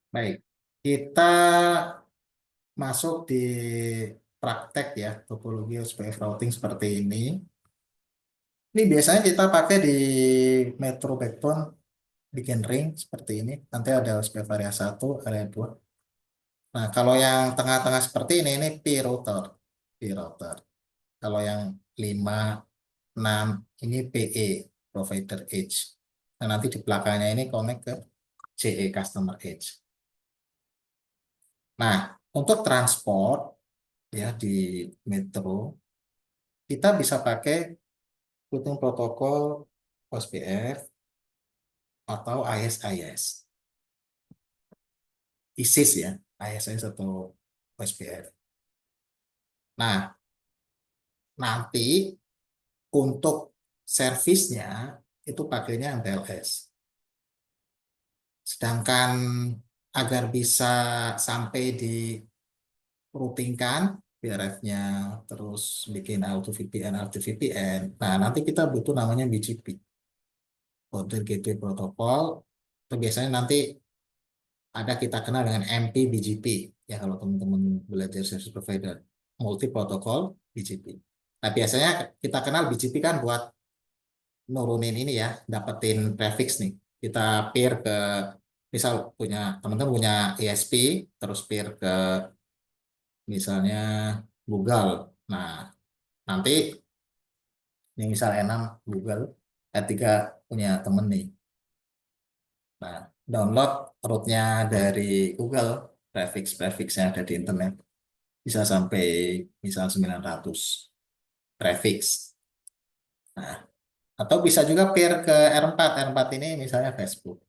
Baik, kita masuk di praktek ya, topologi SPF routing seperti ini. Ini biasanya kita pakai di Metro Backbone, bikin ring seperti ini. Nanti ada SPF area 1, area 2. Nah, kalau yang tengah-tengah seperti ini P-router. P-router. Kalau yang 5, 6, ini PE, Provider Edge. Nah, nanti di belakangnya ini connect ke CE, Customer Edge. Nah, untuk transport ya di Metro, kita bisa pakai routing protokol OSPF atau IS-IS. ISIS ya, IS-IS atau OSPF. Nah, nanti untuk servisnya itu pakainya MPLS. Sedangkan agar bisa sampai di routingkan PRF-nya, terus bikin auto VPN, auto VPN. Nah, nanti kita butuh namanya BGP, Border Gateway Protocol. Itu biasanya nanti ada kita kenal dengan MP-BGP. Ya, kalau teman-teman belajar service provider, multi protocol BGP. Nah, biasanya kita kenal BGP kan buat nurunin ini ya, dapetin prefix nih. Kita peer ke, misal punya teman-teman punya ISP, terus peer ke misalnya Google. Nah, nanti ini misal enam Google, ketiga punya temen nih. Nah, download root-nya dari Google, prefix yang ada di internet. Bisa sampai misal 900 prefix. Nah, atau bisa juga peer ke R4. R4 ini misalnya Facebook.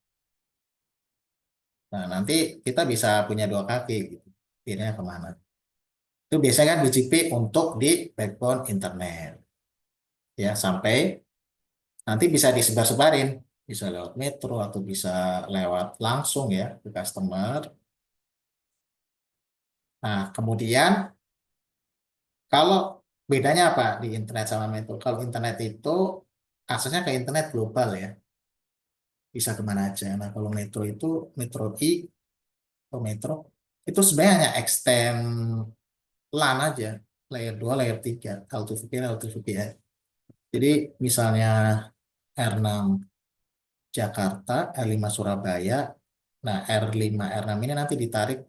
Nah, nanti kita bisa punya dua kaki gitu. Peer-nya kemana? Itu biasanya kan BGP untuk di backbone internet. Ya, sampai nanti bisa disebar-sebarin. Bisa lewat metro atau bisa lewat langsung ya ke customer. Nah, kemudian kalau bedanya apa di internet sama metro? Kalau internet itu aksesnya ke internet global ya. Bisa kemana aja. Nah, kalau metro itu metro I atau metro itu sebenarnya hanya extend LAN aja. Layer 2 layer 3 Auto VPN, Auto VPN. Jadi misalnya R6 Jakarta, R5 Surabaya. Nah, R5, R6 ini nanti ditarik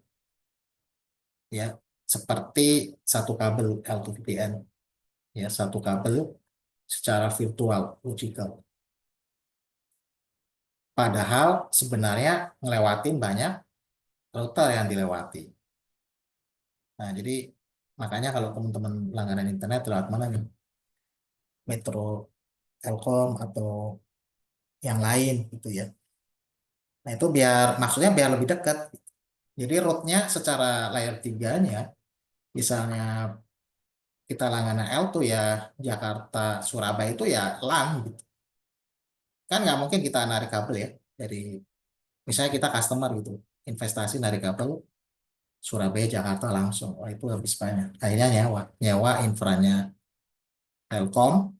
ya seperti satu kabel L2VPN ya, satu kabel secara virtual logical. Padahal sebenarnya ngelewatin banyak router yang dilewati. Nah, jadi makanya kalau teman-teman langganan internet lewat mana nih? Metro, Telkom atau yang lain gitu ya. Nah, itu biar maksudnya biar lebih dekat. Jadi route-nya secara layer 3-nya misalnya kita langganan L tuh ya Jakarta Surabaya itu ya LAN gitu. Kan nggak mungkin kita narik kabel ya dari misalnya kita customer gitu investasi narik kabel Surabaya Jakarta langsung. Wah, itu habis banyak. Akhirnya nyewa nyewa infranya Telkom.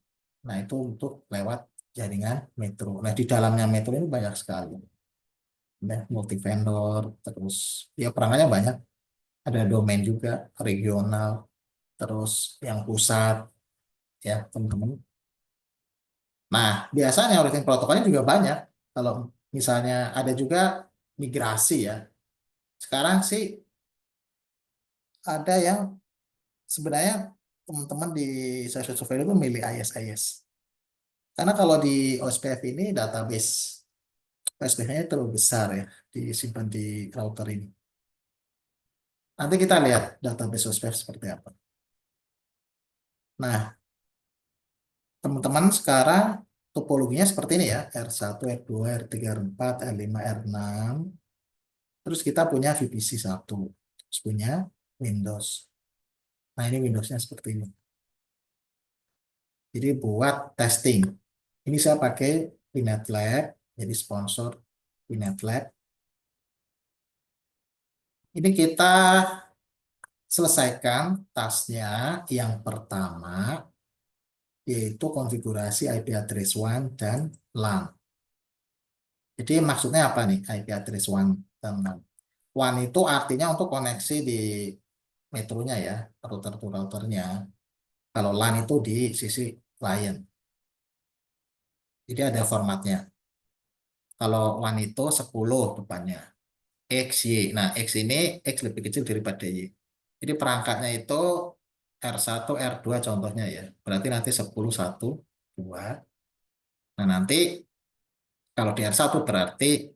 Nah, itu untuk lewat jaringan metro. Nah, di dalamnya metro ini banyak sekali. Nah, multi vendor, terus ya perangkatnya banyak. Ada domain juga, regional, terus yang pusat, ya teman-teman. Nah, biasanya routing protokolnya juga banyak. Kalau misalnya ada juga migrasi ya. Sekarang sih ada yang sebenarnya teman-teman di social surveyor itu milih IS-IS. Karena kalau di OSPF ini database OSPF-nya terlalu besar ya disimpan di router ini. Nanti kita lihat database OSPF seperti apa. Nah, teman-teman sekarang topologinya seperti ini ya. R1, R2, R3, R4, R5, R6. Terus kita punya VPC 1. Terus punya Windows. Nah, ini Windows-nya seperti ini. Jadi buat testing. Ini saya pakai Pinet Lab, jadi sponsor Pinet Lab. Ini kita selesaikan tasnya yang pertama, yaitu konfigurasi IP address WAN dan LAN. Jadi maksudnya apa nih IP address WAN dan LAN? WAN itu artinya untuk koneksi di metronya ya, router to routernya. Kalau LAN itu di sisi client. Jadi ada formatnya. Kalau WAN itu 10 depannya. X, Y. Nah, X ini, X lebih kecil daripada Y. Jadi perangkatnya itu R1, R2 contohnya ya. Berarti nanti 10, 1, 2. Nah, nanti kalau di R1 berarti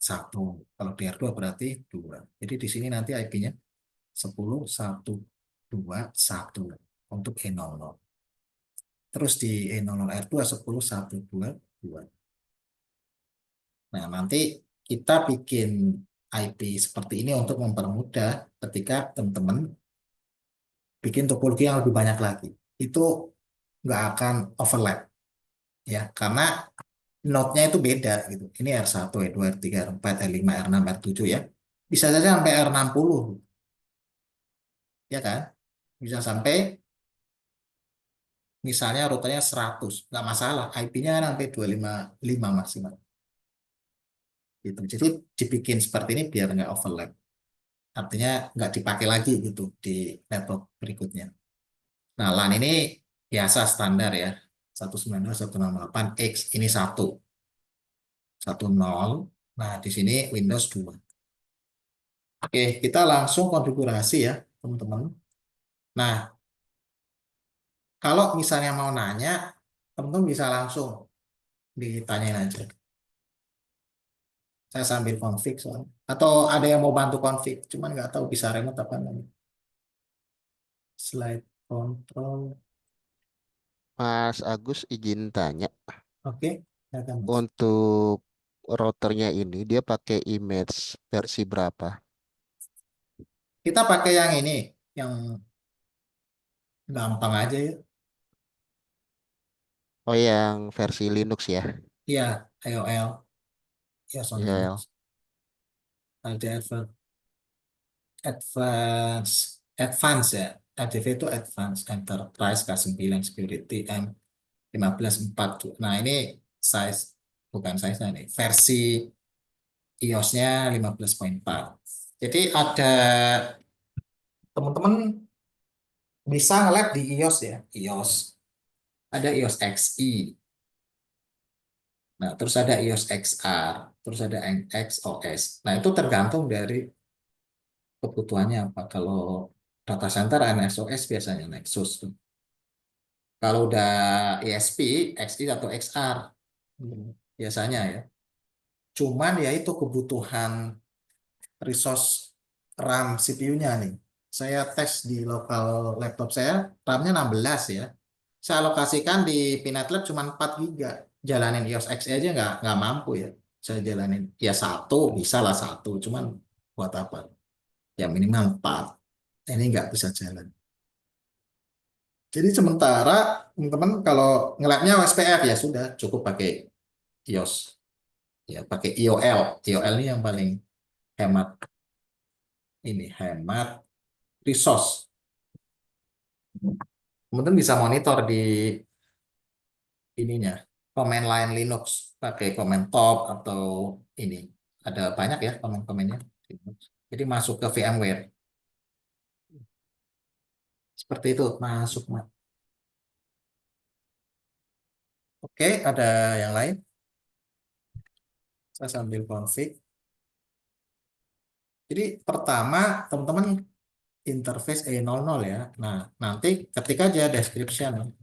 1. Kalau di R2 berarti 2. Jadi di sini nanti IP-nya 10, 1, 2, 1 untuk E00. Terus di E00 R2 10, 1, 2, 2. Nah, nanti kita bikin IP seperti ini untuk mempermudah ketika teman-teman bikin topologi yang lebih banyak lagi. Itu nggak akan overlap ya, karena node-nya itu beda gitu. Ini R1, R2, R3, R4, R5, R6, R7 ya. Bisa saja sampai R60 ya kan? Bisa sampai misalnya rutenya 100, nggak masalah. IP-nya kan sampai 255 maksimal. Gitu. Jadi dibikin seperti ini biar nggak overlap. Artinya nggak dipakai lagi gitu di laptop berikutnya. Nah, LAN ini biasa standar ya. 192.168 X ini satu, 10. Nah, di sini Windows 2. Oke, kita langsung konfigurasi ya, teman-teman. Nah, kalau misalnya mau nanya, teman-teman bisa langsung ditanyain aja. Saya sambil config soalnya. Atau ada yang mau bantu config, cuman nggak tahu bisa remote apa enggak. Slide control. Mas Agus izin tanya, Oke, silakan Mas. untuk routernya ini dia pakai image versi berapa? Kita pakai yang ini, yang gampang aja ya. Oh, yang versi Linux ya? Iya, IOL, ya on Ya, Linux. LDF Advance ya. LDV itu Advance Enterprise K9 Security M15.4. Nah, ini size, bukan size ini, versi iOS-nya 15.4. Jadi ada teman-teman bisa nge-lab di iOS ya, iOS. Ada iOS XE. Nah, terus ada iOS XR, terus ada XOS. Nah, itu tergantung dari kebutuhannya apa. Kalau data center NSOS biasanya Nexus tuh. Kalau udah ESP, XE atau XR biasanya ya. Cuman ya itu kebutuhan resource RAM CPU-nya nih. Saya tes di lokal laptop saya, RAM-nya 16 ya. Saya alokasikan di Pinetlab cuma 4 giga. Jalanin iOS XE aja nggak mampu ya. Saya jalanin ya satu, bisa lah satu. Cuman buat apa? Ya minimal 4. Ini nggak bisa jalan. Jadi sementara teman-teman kalau nge-lab-nya OSPF ya sudah cukup pakai iOS. Ya pakai IOL. IOL ini yang paling hemat, ini hemat resource. Kemudian bisa monitor di ininya command line Linux pakai command top atau ini ada banyak ya komen-komennya. Jadi masuk ke VMware seperti itu masuk. Oke, ada yang lain? Saya sambil config. Jadi pertama teman-teman interface E00 ya. Nah, nanti ketik aja description.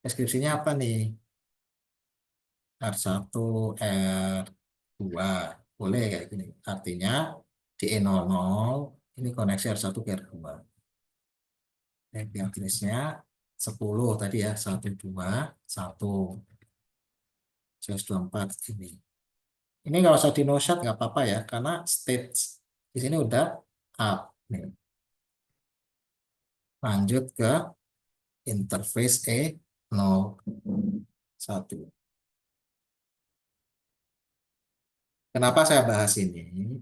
Deskripsinya apa nih? R1, R2. Boleh kayak gini. Artinya di E00 ini koneksi R1 ke R2. Yang jenisnya 10 tadi ya. 1, 2, 1. 124 ini. Ini nggak usah di no shot, nggak apa-apa ya. Karena stage di sini udah up. Nih. Lanjut ke interface E01. Kenapa saya bahas ini?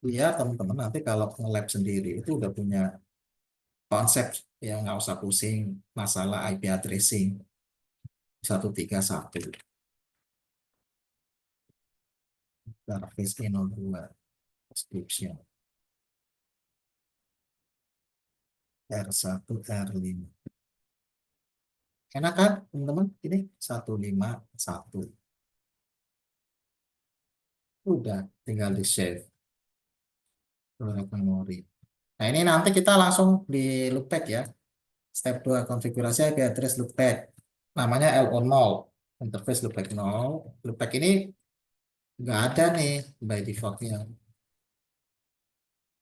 Biar teman-teman nanti kalau nge-lab sendiri itu udah punya konsep yang nggak usah pusing masalah IP addressing 131. Service E02 description R1 R5. Enak kan teman-teman? Ini 151. Udah tinggal di save ke memori. Nah, ini nanti kita langsung di loopback ya. Step 2 konfigurasi IP address loopback. Namanya LO0. Interface loopback 0. Loopback ini nggak ada nih by defaultnya.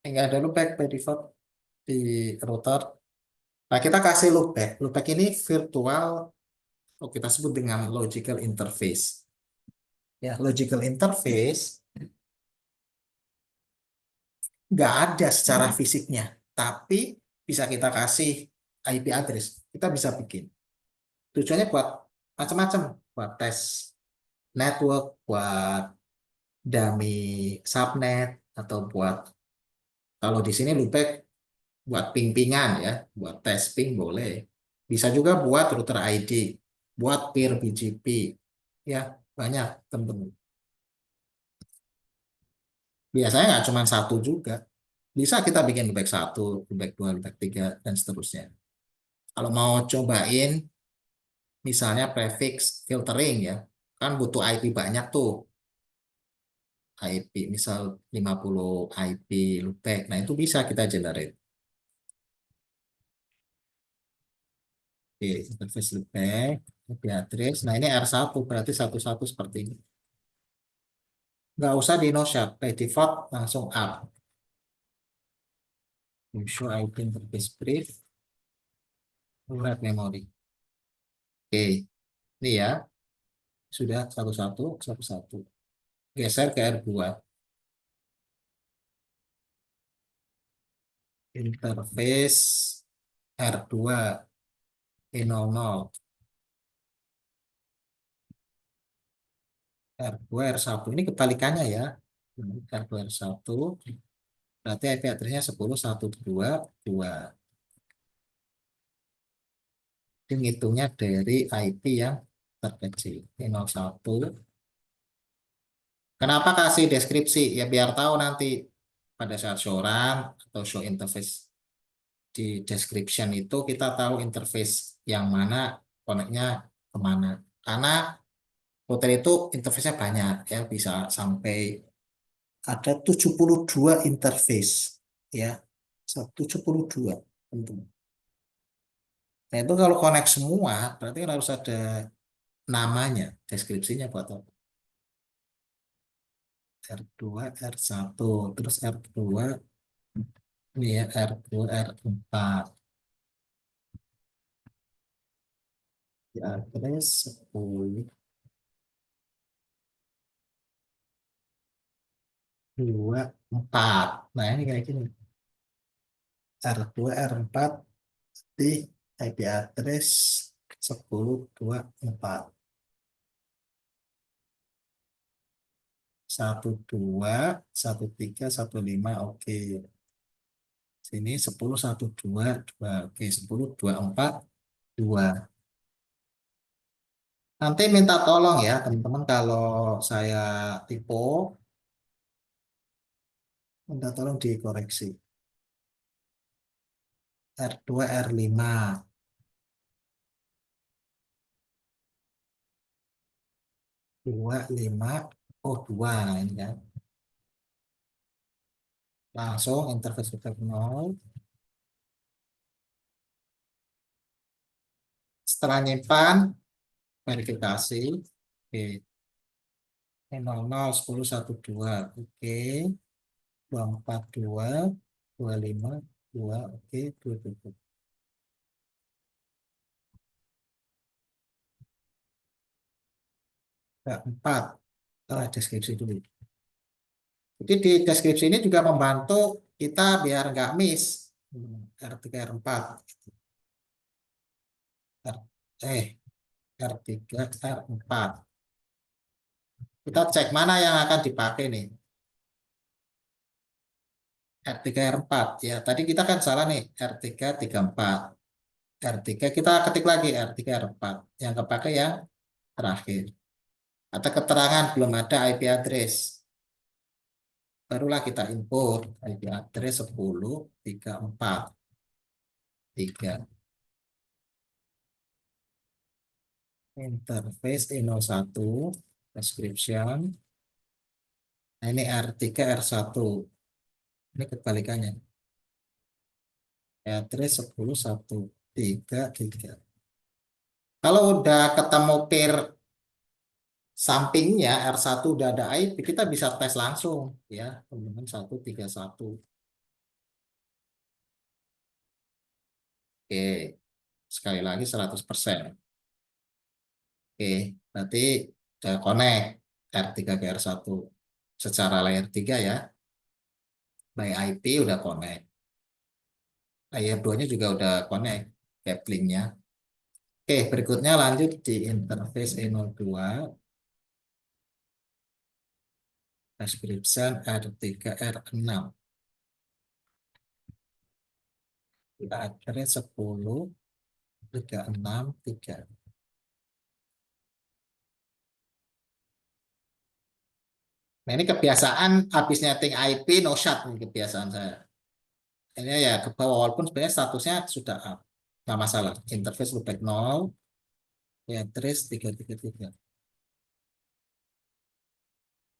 Nggak ada loopback by default di router. Nah, kita kasih loopback. Loopback ini virtual, oh, kita sebut dengan logical interface. Ya, logical interface nggak ada secara fisiknya, tapi bisa kita kasih IP address. Kita bisa bikin. Tujuannya buat macam-macam, buat tes network, buat dummy subnet, atau buat kalau di sini loopback buat ping-pingan ya, buat tes ping boleh. Bisa juga buat router ID, buat peer BGP, ya banyak teman-teman. Biasanya nggak cuma satu juga. Bisa kita bikin loopback 1, loopback 2, loopback 3, dan seterusnya. Kalau mau cobain, misalnya prefix filtering ya, kan butuh IP banyak tuh. IP, misal 50 IP loopback. Nah, itu bisa kita generate. Oke, interface loopback, IP address. Nah, ini R1, berarti 11 seperti ini. Nggak usah di no shot, by default langsung up. Show IP interface brief, write memory. Oke, ini ya, sudah 11, 11. Geser ke R2. Interface R2, E00. R2, R1. Ini kebalikannya ya. R2, R1. Berarti IP address-nya 10.122. Ini ngitungnya dari IP yang terkecil. Ini 01. Kenapa kasih deskripsi? Ya biar tahu nanti pada saat show run atau show interface di description itu kita tahu interface yang mana, connect-nya kemana. Karena router itu interface-nya banyak ya, bisa sampai ada 72 interface ya. 72 tentu. Nah, itu kalau connect semua berarti kan harus ada namanya, deskripsinya buat apa? R2, R1, terus R2, ini ya R2, R4. Ya, address 10, 2, 4. Nah, ini kayak gini. R2, R4 di IP address 10, 2, 4. 12, 13, 15, oke. Sini 10, 1, 2, 2. Oke, 10, 2, 4, 2. Nanti minta tolong ya, teman-teman, kalau saya typo, minta tolong dikoreksi. R2, R5, 2, 5, oh 2, nah ini kan. Langsung interface ke 0. Setelah nyimpan, verifikasi. Oke, ini 00, 10, 1, 2. Oke, 24, 2, 25, 2, oke, 2, 2. 4. Deskripsi dulu. Jadi di deskripsi ini juga membantu kita biar nggak miss. R3, R4. R, R3, R4. Kita cek mana yang akan dipakai nih. R3, R4. Ya, tadi kita kan salah nih. R3, 34. R3 kita ketik lagi R3, R4. Yang kepakai yang terakhir. Atau keterangan belum ada IP address. Barulah kita input IP address 10.3.4.3. Interface E01, description. Nah, ini R3, R1. Ini kebalikannya. Address 10.1.3.3. Kalau udah ketemu pair sampingnya R1 udah ada IP, kita bisa tes langsung ya, teman-teman. 131. Oke, sekali lagi 100%. Oke, berarti udah connect R3 ke R1 secara layer 3 ya. By IP udah connect. Layer 2-nya juga udah connect cablingnya. Oke, berikutnya lanjut di interface E02, description R3 R6. Kita akhirnya 10.3.6.3. Nah, ini kebiasaan habis netting IP no shut nih kebiasaan saya. Ini ya ke bawah walaupun sebenarnya statusnya sudah up. Nggak masalah. Interface loopback 0, ya trace 333.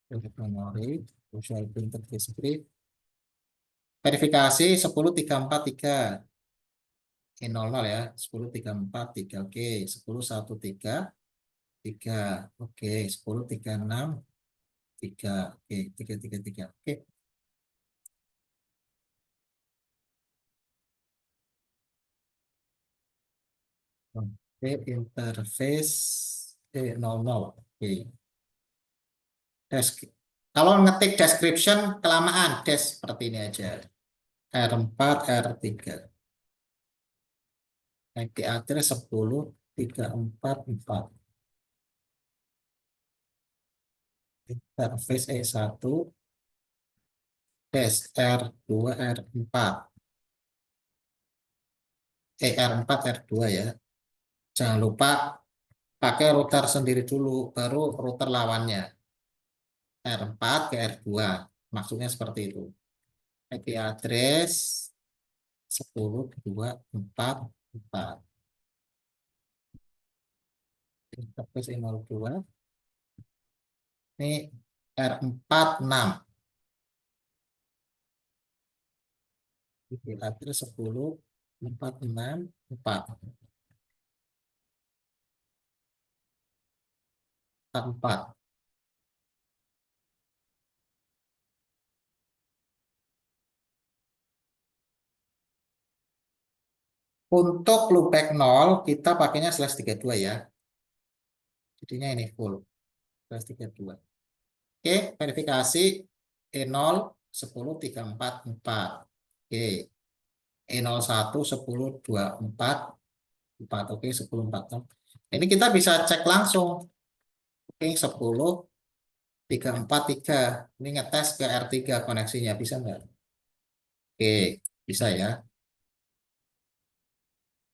Loopback memory, usual interface brief. Verifikasi 10.3.4.3. E00 ya, 10.3.4.3. Oke, 10.1.3.3. Oke, 10.3.6.3. Oke, 3.3.3. Oke. Oke, interface E00. Oke. Kalau ngetik description kelamaan, seperti ini aja. R4, R3. IP address 10.3.4.4. Interface E1, R2, R4. R4, R2 ya. Jangan lupa pakai router sendiri dulu, baru router lawannya. R4 ke R2. Maksudnya seperti itu. IP address 10.2.4.4. Interface E02. Ini R46. IP address 10.4.6.4. 4. Untuk loopback 0, kita pakainya /32 ya. Jadinya ini full. /32. Oke, verifikasi E0 10.3.4.4. Oke, E01 10.2.4.4. Oke, 10.4. Ini kita bisa cek langsung. Oke, 10.3.4.3. Ini ngetes ke R3 koneksinya. Bisa nggak? Oke, bisa ya.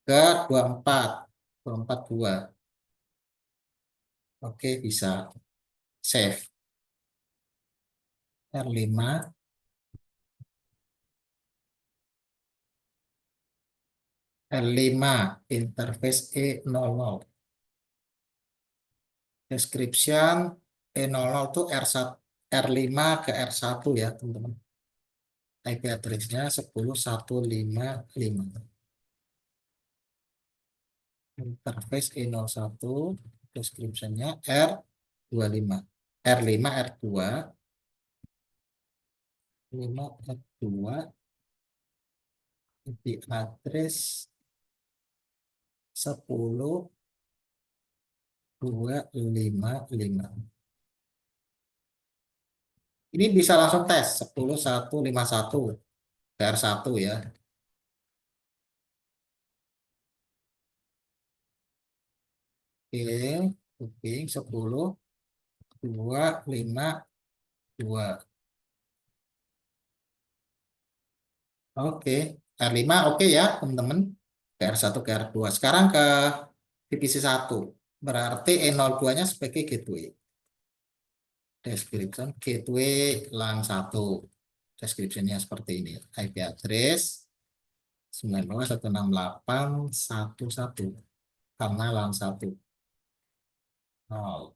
Ke 24. 242. Oke, bisa. Save. R5. R5. Interface E00. Description E00 tuh R1, R5 ke R1 ya, teman-teman. IP address-nya 10.155. Interface E01, description-nya R25. R5, R2, 5, R2, IP address 10.255. Ini bisa langsung tes 10.151 PR1 ya. Oke, booking 10.252. Oke, R5 oke ya teman-teman. PR1 ke R2. Sekarang ke divisi 1. Berarti E02-nya sebagai gateway. Description gateway LAN 1. Descriptionnya seperti ini. IP address 92.168.1.1 karena LAN 1. Oh,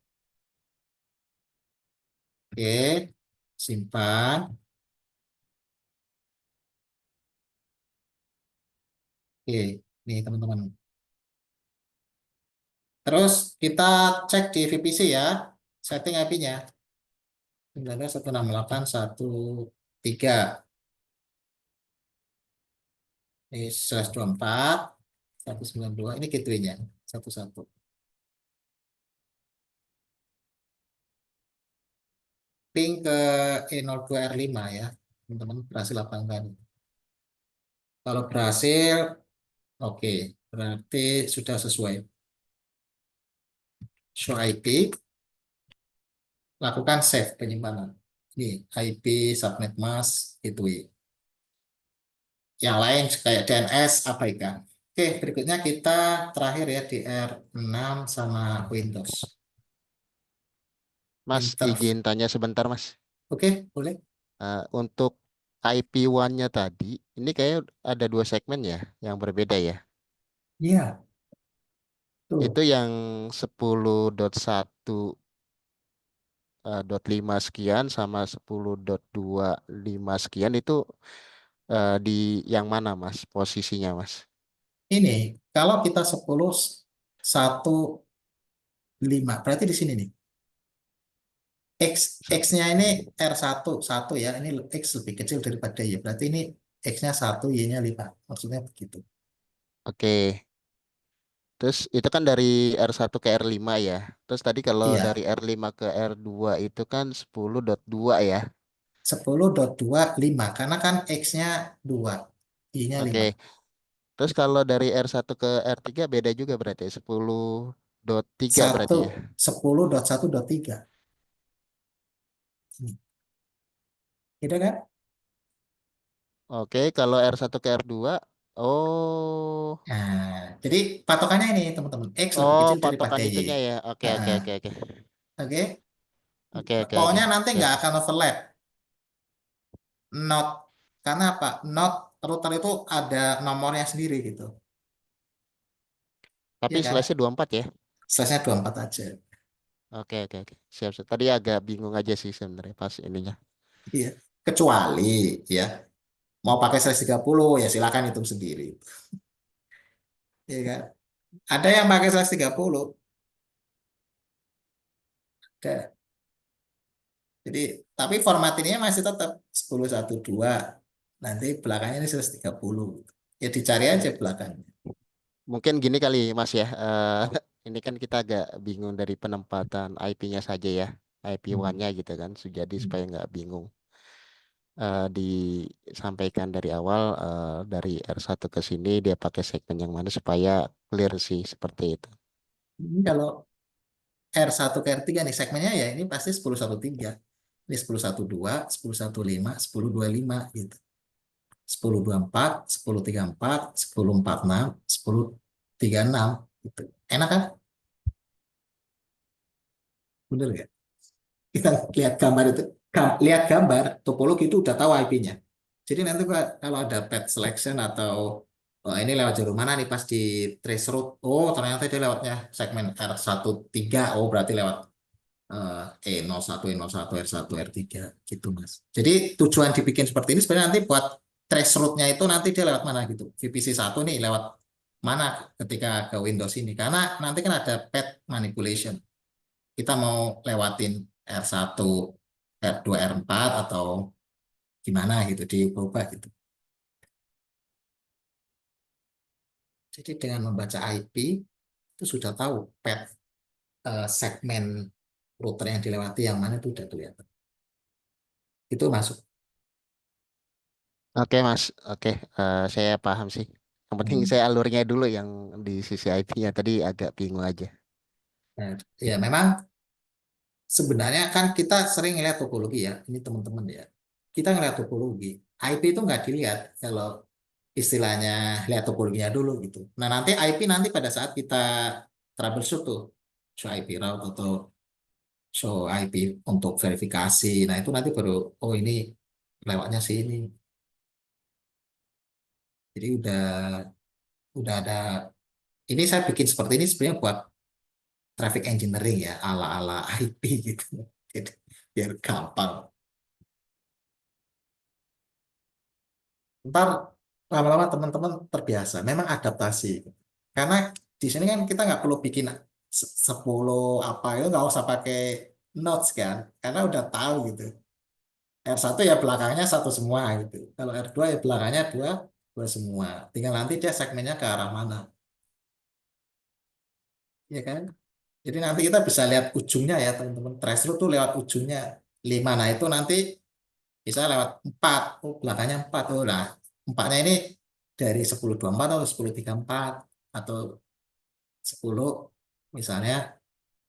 oke, simpan. Oke, nih teman-teman. Terus kita cek di VPC ya, setting IP-nya. 92.168.1.3. Ini 124, 192. Ini gateway-nya. Satu-satu. Ping ke E02R5 ya. Teman-teman berhasil apa enggak nih? Kalau berhasil, oke. Berarti sudah sesuai. Show IP, lakukan save penyimpanan. Ini IP, subnet mask, gateway. Yang lain kayak DNS abaikan. Oke, berikutnya kita terakhir ya di R6 sama Windows. Mas, Interf. izin tanya sebentar, Mas. Oke, boleh? Untuk IP1-nya tadi, ini kayak ada dua segmen ya, yang berbeda ya. Iya, Itu tuh. yang 10.1 dot 5 sekian sama 10.25 sekian itu di yang mana, Mas? Posisinya, Mas? Ini kalau kita 10 1 5 berarti di sini nih. X Se- X-nya ini R1 1 ya. Ini X lebih kecil daripada Y. Berarti ini X-nya 1, Y-nya 5. Maksudnya begitu. Oke. Terus itu kan dari R1 ke R5 ya. Terus tadi kalau dari Iya, R5 ke R2 itu kan 10.2 ya. 10.25 karena kan X-nya 2, Y-nya Oke. 5. Terus kalau dari R1 ke R3 beda juga berarti 10.3 berarti Satu ya. 10.1.3. Ini. Gitu kan? Oke, kalau R1 ke R2, oh, Nah, jadi patokannya ini teman-teman. X lebih oh kecil daripada patokan Y. itunya ya. Oke, Ah, oke, ah. oke, oke. Oke. Oke, oke, oke. Pokoknya nanti Siap. nggak akan overlap. Not. Karena apa? Not router itu ada nomornya sendiri gitu. Tapi Iya kan? slash-nya 24 ya. Size-nya 24 aja. Oke, oke, oke. Siap, siap. Tadi agak bingung aja sih sebenarnya pas ininya. Iya. Kecuali ya mau pakai size 30 ya silakan hitung sendiri. Iya kan? Ada yang pakai size 30. Ada. Jadi tapi format ininya masih tetap 10.1.2. Nanti belakangnya ini 130. Ya dicari aja belakangnya. Mungkin gini kali Mas ya. Ini kan kita agak bingung dari penempatan IP-nya saja ya. Hmm. IP1-nya gitu kan. Jadi supaya nggak bingung. Disampaikan dari awal dari R1 ke sini dia pakai segmen yang mana supaya clear sih seperti itu. Ini kalau R1 ke R3 nih segmennya ya ini pasti 10.1.3. Ini 10.1.2, 10.1.5, 10.25 gitu. 10.24, 10.34, 10.46, 10.36 gitu. Enak kan? Bener nggak? Kita lihat gambar itu, lihat gambar topologi itu udah tahu IP-nya. Jadi nanti kalau ada path selection atau oh, ini lewat jalur mana nih pas di trace route, oh ternyata dia lewatnya segmen R13, oh berarti lewat E01, E01, R1, R3 gitu Mas. Jadi tujuan dibikin seperti ini sebenarnya nanti buat trace route-nya itu nanti dia lewat mana gitu. VPC 1 nih lewat mana ketika ke Windows ini. Karena nanti kan ada path manipulation. Kita mau lewatin R1, R2, R4 atau gimana gitu diubah gitu. Jadi dengan membaca IP itu sudah tahu path segmen router yang dilewati yang mana itu udah kelihatan. Itu masuk. Oke Mas, oke, saya paham sih. Yang penting Hmm. saya alurnya dulu yang di sisi IP-nya tadi agak bingung aja. Nah, ya memang sebenarnya kan kita sering ngeliat topologi ya, ini teman-teman ya. Kita ngeliat topologi, IP itu nggak dilihat kalau istilahnya lihat topologinya dulu gitu. Nah nanti IP nanti pada saat kita troubleshoot tuh, show IP route atau show IP untuk verifikasi. Nah, itu nanti baru, oh ini lewatnya sini. Jadi udah ada, ini saya bikin seperti ini sebenarnya buat traffic engineering ya, ala-ala IP gitu. Jadi biar gampang. Ntar lama-lama teman-teman terbiasa. Memang adaptasi. Karena di sini kan kita nggak perlu bikin 10 apa itu, nggak usah pakai notes kan. Karena udah tahu gitu. R1 ya belakangnya satu semua gitu. Kalau R2 ya belakangnya dua, dua semua. Tinggal nanti dia segmennya ke arah mana. Ya kan? Jadi nanti kita bisa lihat ujungnya ya teman-teman. Traceroute tuh lewat ujungnya 5. Nah itu nanti bisa lewat 4. Oh belakangnya 4. Oh nah empatnya ini dari 10.24 atau 10.34 atau 10 misalnya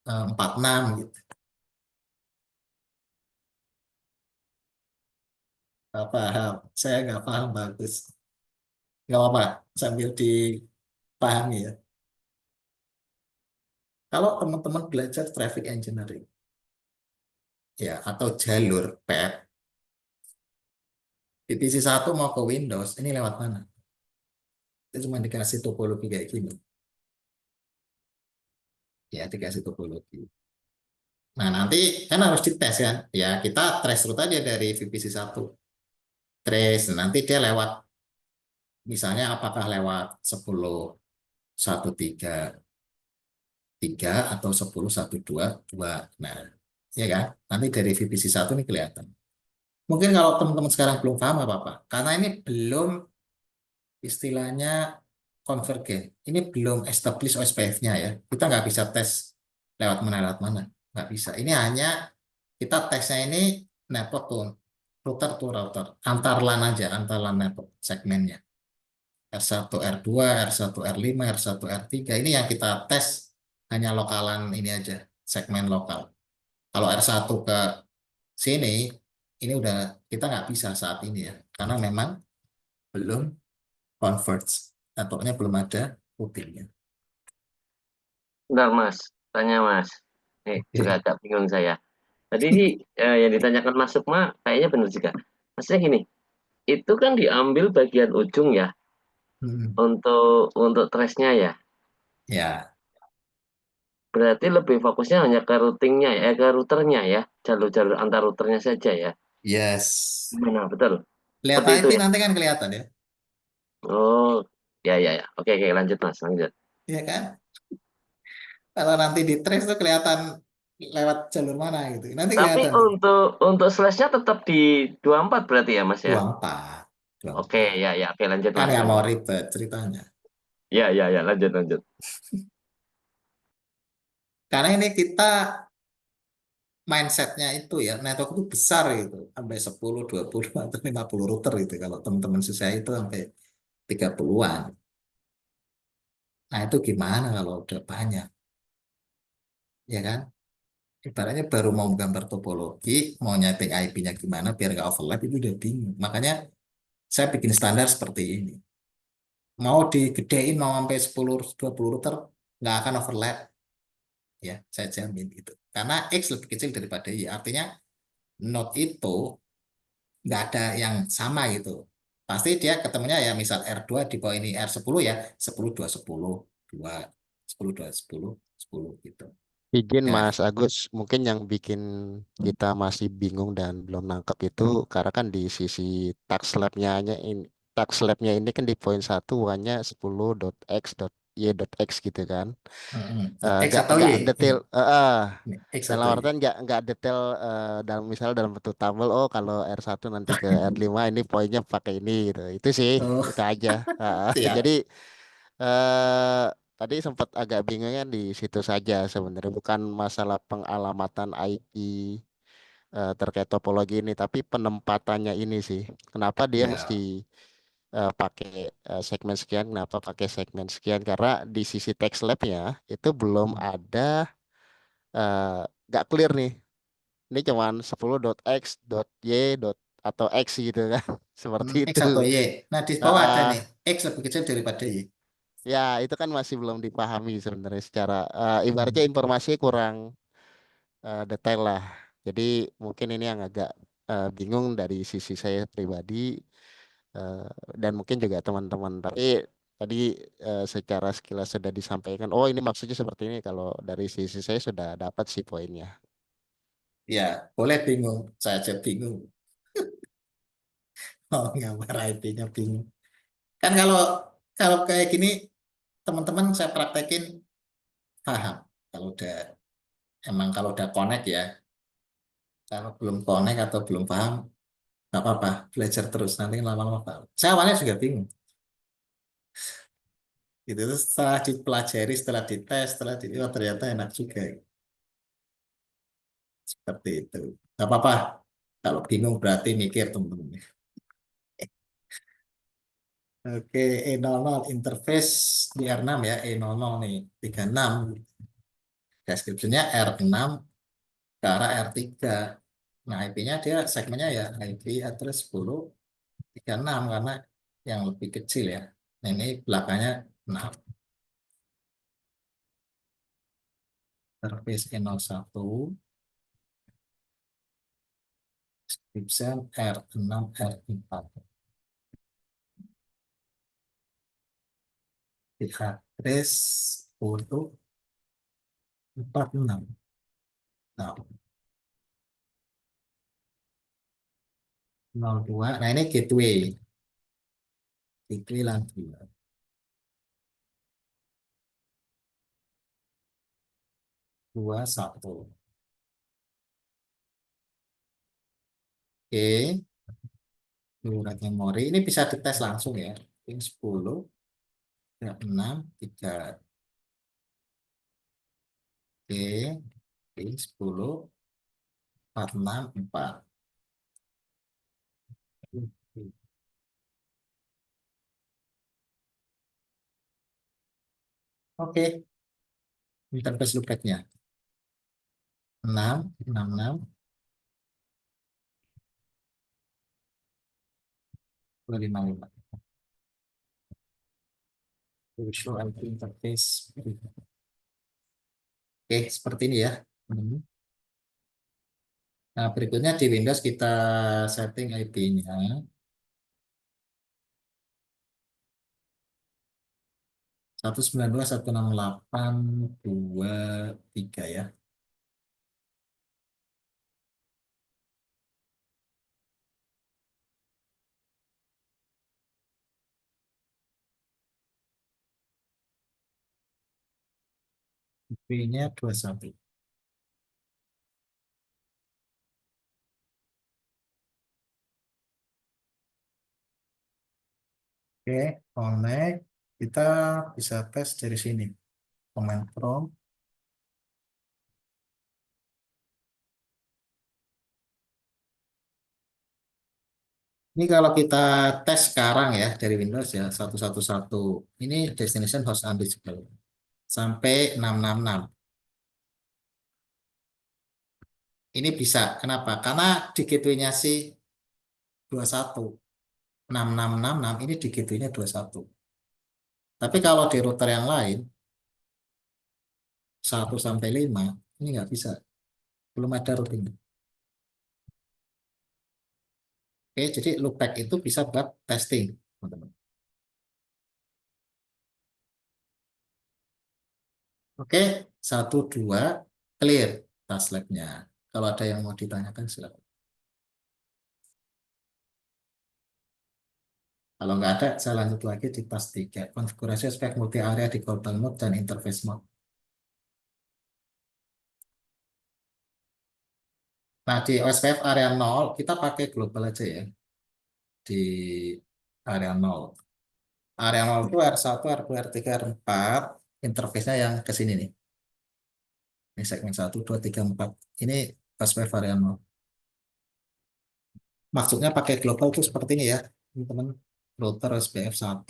46 gitu. Nggak paham. Saya nggak paham bagus. Nggak apa-apa. Sambil dipahami ya. Kalau teman-teman belajar traffic engineering ya atau jalur path, divisi satu mau ke Windows, ini lewat mana? Itu cuma dikasih topologi kayak gini. Ya, dikasih topologi. Nah, nanti kan harus dites kan? Ya, kita trace route aja dari VPC satu. Trace, nanti dia lewat, misalnya apakah lewat 10.1.3.3 atau 10.1.2.2. Nah, ya kan? Nanti dari VPC satu ini kelihatan. Mungkin kalau teman-teman sekarang belum paham apa-apa. Karena ini belum istilahnya konvergen. Ini belum establish OSPF-nya ya. Kita nggak bisa tes lewat mana. Nggak bisa. Ini hanya kita tesnya ini network tuh, router tuh router. Antar LAN aja, antar LAN network segmennya. R1, R2, R1, R5, R1, R3. Ini yang kita tes hanya lokalan ini aja, segmen lokal. Kalau R1 ke sini, ini udah kita nggak bisa saat ini ya. Karena memang belum converge. Networknya belum ada routingnya. Bentar Mas, tanya Mas. Juga Oke. agak bingung saya. Tadi sih yang ditanyakan Mas Sukma kayaknya benar juga. Maksudnya gini, itu kan diambil bagian ujung ya Hmm. untuk trace-nya ya. Ya, Berarti lebih fokusnya hanya ke routingnya ya, ke routernya ya, jalur-jalur antar routernya saja ya. yes. Benar, betul. Lihat Seperti itu IP ya. nanti kan kelihatan ya. Oh, ya ya ya. Oke oke lanjut Mas, lanjut. Iya kan? Kalau nanti di trace tuh kelihatan lewat jalur mana gitu. Nanti Tapi kelihatan tuh. untuk slash-nya tetap di 24 berarti ya Mas ya. 24. Oke, 24. ya ya, oke lanjut Kan Mas, nggak mau lanjut. ribet ceritanya. Ya ya ya, lanjut lanjut. Karena ini kita mindsetnya itu ya, network itu besar gitu. Sampai 10, 20, atau 50 router gitu. Kalau teman-teman saya itu sampai 30-an. Nah itu gimana kalau udah banyak, ya kan? Ibaratnya baru mau gambar topologi, mau nyeting IP-nya gimana biar nggak overlap itu udah bingung. Makanya saya bikin standar seperti ini. Mau digedein mau sampai 10 20 router nggak akan overlap ya, saya jamin itu. Karena X lebih kecil daripada Y. Artinya node itu nggak ada yang sama gitu. Pasti dia ketemunya ya misal R2 di bawah ini R10 ya 10 2 10 2 10 2 10 10 gitu. Izin Ya. Mas Agus, mungkin yang bikin kita masih bingung dan belum nangkep itu karena kan di sisi tax lab-nya ini tax lab-nya ini kan di poin satu hanya 10.x.y.x gitu kan. X atau Nggak Y ini. detail Ini X dalam atau Y. artian nggak detail dalam misal dalam bentuk tabel oh kalau R1 nanti ke R5 ini poinnya pakai ini gitu. Itu sih Oh, itu aja. Jadi siap. eh tadi sempat agak bingungnya di situ saja sebenarnya bukan masalah pengalamatan IP terkait topologi ini tapi penempatannya ini sih. Kenapa dia mesti Ya. pakai segmen sekian, kenapa pakai segmen sekian? Karena di sisi text lab-nya itu belum ada eh, nggak clear nih. Ini cuman 10.x.y atau x gitu kan. Seperti X itu. atau Y. Nah, di Ah, bawah ada ah. nih. X lebih kecil daripada Y. Ya, itu kan masih belum dipahami sebenarnya secara ibaratnya Hmm. informasi kurang detail lah. Jadi mungkin ini yang agak bingung dari sisi saya pribadi, eh, dan mungkin juga teman-teman. Tapi tadi secara sekilas sudah disampaikan. Oh, ini maksudnya seperti ini. Kalau dari sisi saya sudah dapat sih poinnya. Ya, boleh bingung. Saya aja bingung. Oh, gambar IP-nya bingung. Kan kalau kalau kayak gini, teman-teman saya praktekin paham. Kalau udah emang kalau udah connect ya. Kalau belum connect atau belum paham, nggak apa-apa. Belajar terus. Nanti lama-lama paham. Saya awalnya juga bingung. Gitu. Terus setelah dipelajari, setelah dites, setelah di, oh, ternyata enak juga. Seperti itu. Nggak apa-apa. Kalau bingung berarti mikir teman-teman. Oke, E00 interface di R6 ya, E00 nih, 36. Deskripsinya R6 ke arah R3. Nah, IP-nya dia segmennya ya IP address 10.36 karena yang lebih kecil ya. Nah, ini belakangnya 6. Interface E01, description R6 R4. Di address 10.46. Nah, 02. Nah, ini gateway. Gateway lagi. 21. Oke, lurat memori. Ini bisa dites langsung ya. Pin 10, 6, 3. Oke, pin 10, 46, 4. Oke, interface loopback-nya. 6, 66, 255. Visual IP interface. Oke, seperti ini ya. Nah, berikutnya di Windows kita setting IP-nya. 192.168.2.3 ya. IP-nya 21. Oke, connect. Kita bisa tes dari sini. Command prompt. Ini kalau kita tes sekarang ya dari Windows ya 111. Ini destination host undisable sampai 666. Ini bisa. Kenapa? Karena di gateway-nya sih 21. 6666 ini di gateway-nya 21. Tapi kalau di router yang lain 1 sampai 5 ini nggak bisa. Belum ada routing. Oke, jadi loopback itu bisa buat testing, teman-teman. Oke, 1 2 clear task lab-nya. Kalau ada yang mau ditanyakan silakan. Kalau nggak ada, saya lanjut lagi di task 3. Konfigurasi aspek multi area di global mode dan interface mode. Nah, di OSPF area 0, kita pakai global aja ya. Di area 0. Area 0 itu R1, R2, R3, R4. Interface-nya yang ke sini nih. Ini segmen 1, 2, 3, 4. Ini OSPF area 0. Maksudnya pakai global itu seperti ini ya, teman-teman. Router SPF 1.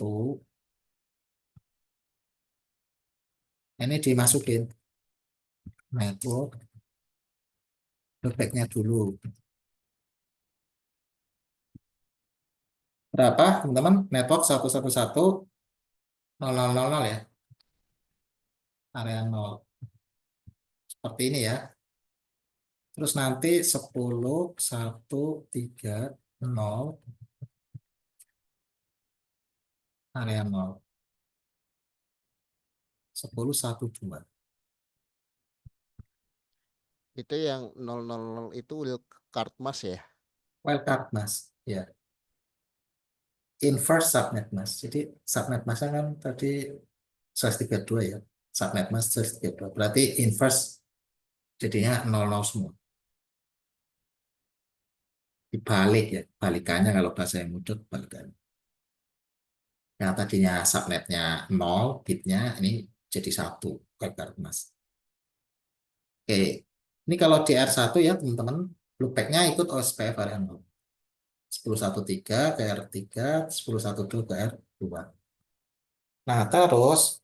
Ini dimasukin network. Loopback-nya dulu. Berapa, teman-teman? Network 111.0.0.0 ya. Area 0. Seperti ini ya. Terus nanti 10, 1, 3, 0, area 0. 10, 1, 2. Itu yang 000 itu card mas ya. Wildcard Mas. Ya. Inverse subnet Mas. Jadi subnet Masnya kan tadi 132 ya. Subnet Mas 132. Berarti inverse jadinya 00 semua. Dibalik ya. Balikannya kalau bahasa yang mudah balikannya. Yang tadinya subnetnya 0, bitnya ini jadi 1. Wildcard Mas. Oke. Ini kalau di R1 ya teman-teman. Loopback-nya ikut OSPF area 0. 1013 ke R3, 1012 ke R2. Nah, terus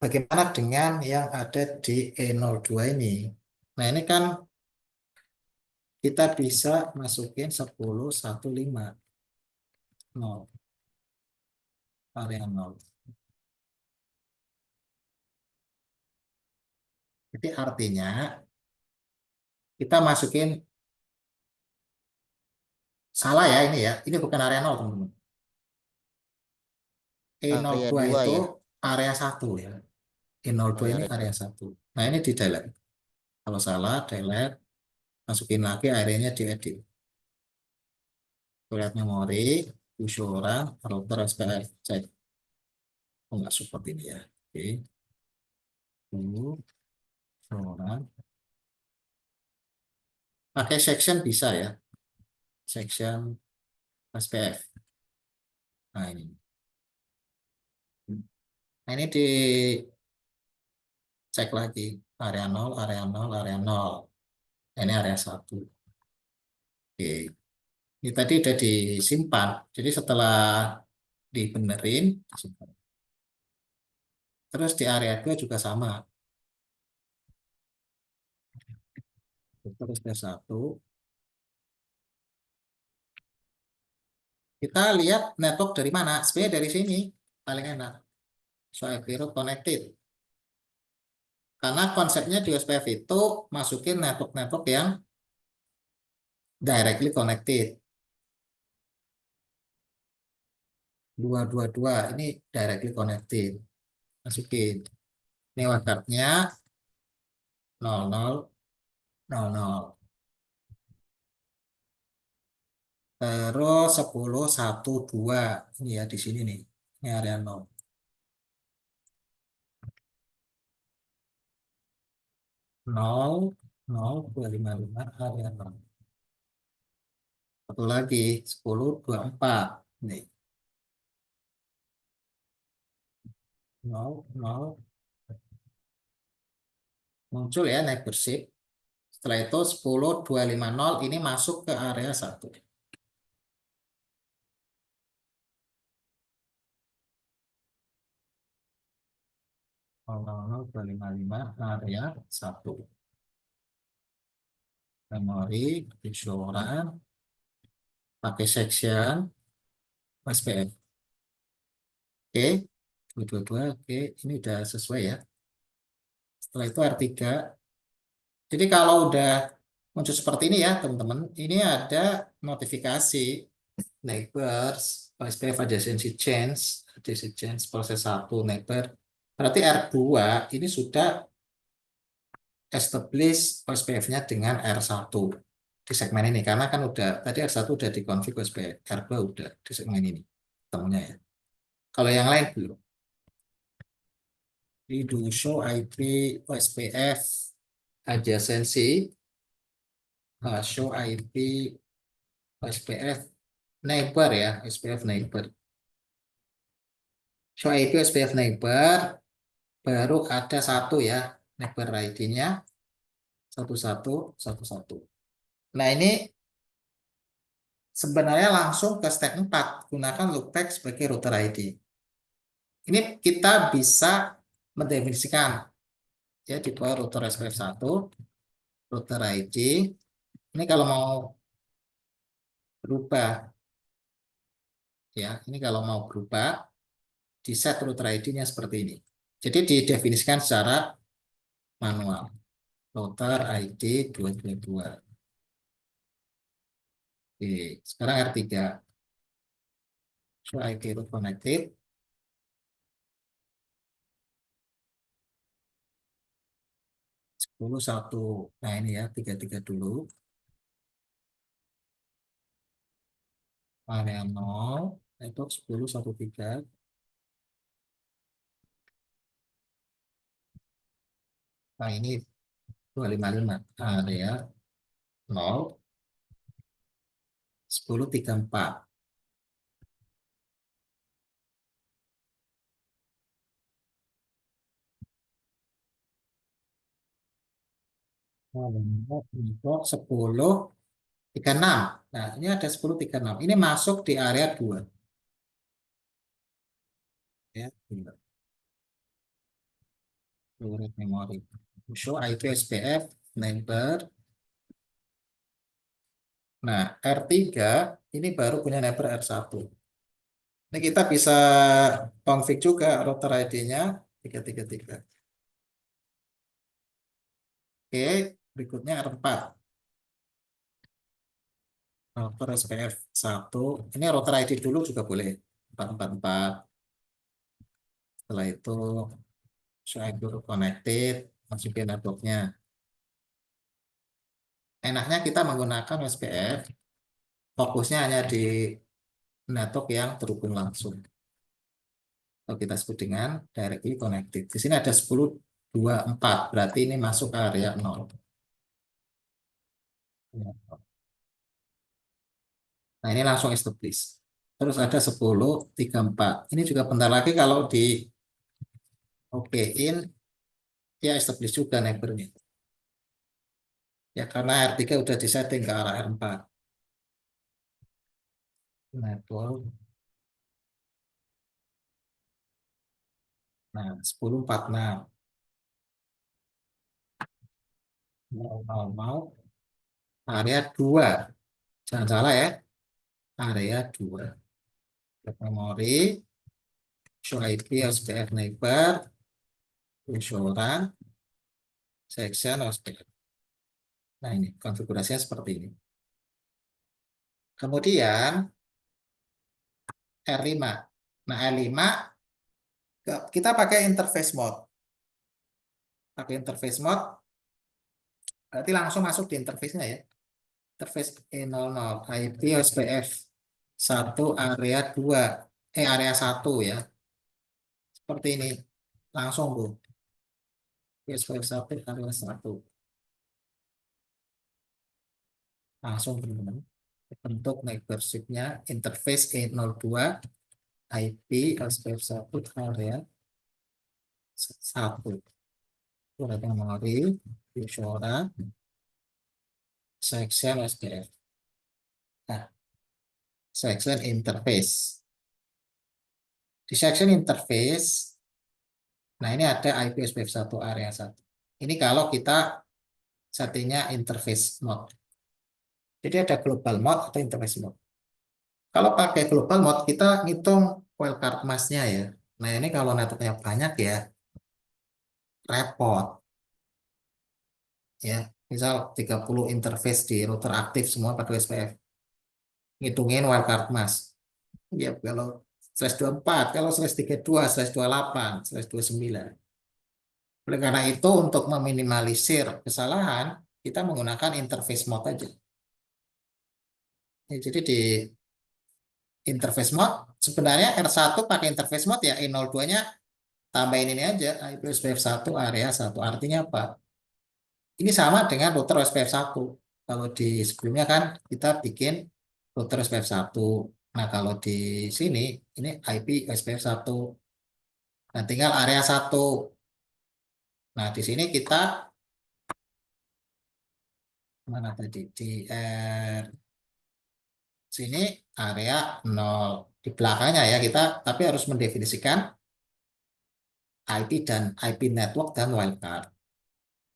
bagaimana dengan yang ada di E02 ini? Nah, ini kan kita bisa masukin 1015 0, area 0. Jadi artinya kita masukin, salah ya ini ya, ini bukan area 0 teman-teman. Area E02 2 itu ya. area 1 ya. Oh E02 ya ini area area 2. 1. Nah, ini di delete. Kalau salah, delete. Masukin lagi areanya diedit. Lihat memori, usulan, router SPF. Cek. Oh, nggak support ini ya. Oke. Dulu, usulan. Pakai section bisa ya. Section SPF. Nah, ini. Nah, ini dicek lagi. Area 0, area 0, area 0. Ini area 1. Oke. Ini tadi udah disimpan. Jadi setelah dibenerin, disimpan. Terus di area 2 juga sama. Terus area 1. Kita lihat network dari mana. Sebenarnya dari sini. Paling enak. Soal Root connected. Karena konsepnya di OSPF itu masukin network-network yang directly connected. 222 ini directly connected. Masukin. Ini wildcard-nya 00, 00. Terus 10, 1, 2. Ini ya di sini nih. Ini area 0. 0, 0, 255 area 0. Satu lagi 10, 24. Nih. 0, 0. Muncul ya neighborship. Setelah itu 10, 250 ini masuk ke area 1. 00255 area 1. Memori, visual, pakai section, SPF. Oke, 222, oke, ini udah sesuai ya. Setelah itu R3. Jadi kalau udah muncul seperti ini ya teman-teman, ini ada notifikasi neighbors, SPF adjacency change proses 1 neighbor. Berarti R2 ini sudah establish OSPF-nya dengan R1 di segmen ini. Karena kan udah, tadi R1 udah dikonfig OSPF, R2 udah di segmen ini temunya ya. Kalau yang lain belum. Di do show IP OSPF adjacency, show IP OSPF neighbor ya, OSPF neighbor. Show IP OSPF neighbor, baru ada satu ya, neighbor ID-nya 1111. Nah ini sebenarnya langsung ke step 4, gunakan loopback sebagai router ID. Ini kita bisa mendefinisikan ya di bawah router SPF1, router ID. Ini kalau mau berubah ya, ini kalau mau berubah di set router ID-nya seperti ini. Jadi didefinisikan secara manual. router ID 222. Oke, sekarang R3. So IP root connected. Sepuluh satu. Nah ini ya, 33 dulu. Area 0, itu 10 1 3. Nah ini 255. Area 0, 10 34. Untuk 10 36. Nah, ini ada 10 36. Ini masuk di area 2. Ya, 2. Storage memory. Show IP SPF neighbor. Nah, R3 ini baru punya neighbor R1. Ini kita bisa config juga router ID-nya 333. Oke, berikutnya R4. Router SPF 1. Ini router ID dulu juga boleh. 444. Setelah itu show IP connected, masukin networknya. Enaknya kita menggunakan SPF, fokusnya hanya di network yang terhubung langsung. Kalau kita sebut dengan directly connected. Di sini ada 10 2 4, berarti ini masuk ke area 0. Nah, ini langsung establish. Terus ada 10 3 4. Ini juga bentar lagi kalau di OK-in ya establish juga neighbornya. Ya karena R3 udah disetting ke arah R4. Network. Nah, 10 46. Mau area 2. Jangan salah ya. Area 2. Memori, show IP, SPF neighbor, insurans, section, SPF. Nah ini konfigurasinya seperti ini. Kemudian R5. Nah R5 kita pakai interface mode. Pakai interface mode, berarti langsung masuk di interface-nya ya. Interface E00, IP, SPF 1, area 2, area 1 ya. Seperti ini. Langsung Bu. SPF 1, area 1. Langsung teman-teman. Bentuk membership-nya interface E02, IP, SPF 1, area 1. Surat memori, insurans, section SPF. Nah, section interface. Di section interface, nah ini ada IP SPF 1 area 1. Ini kalau kita settingnya interface mode. Jadi ada global mode atau interface mode. Kalau pakai global mode, kita ngitung wildcard mask-nya ya. Nah ini kalau networknya banyak ya, repot. Ya, misal 30 interface di router aktif semua pakai SPF. Ngitungin wildcard mask. Ya, kalau /24, kalau /32, /28, /29. Oleh karena itu, untuk meminimalisir kesalahan, kita menggunakan interface mode aja. Ya, jadi di interface mode, sebenarnya R1 pakai interface mode ya, E02-nya tambahin ini aja, IP SPF 1, area 1. Artinya apa? Ini sama dengan router SPF 1. Kalau di sebelumnya kan kita bikin router SPF 1. Nah, kalau di sini, ini IP SPF 1. Nah, tinggal area 1. Nah, di sini kita mana tadi di sini area 0 di belakangnya ya kita tapi harus mendefinisikan IP dan IP network dan wildcard.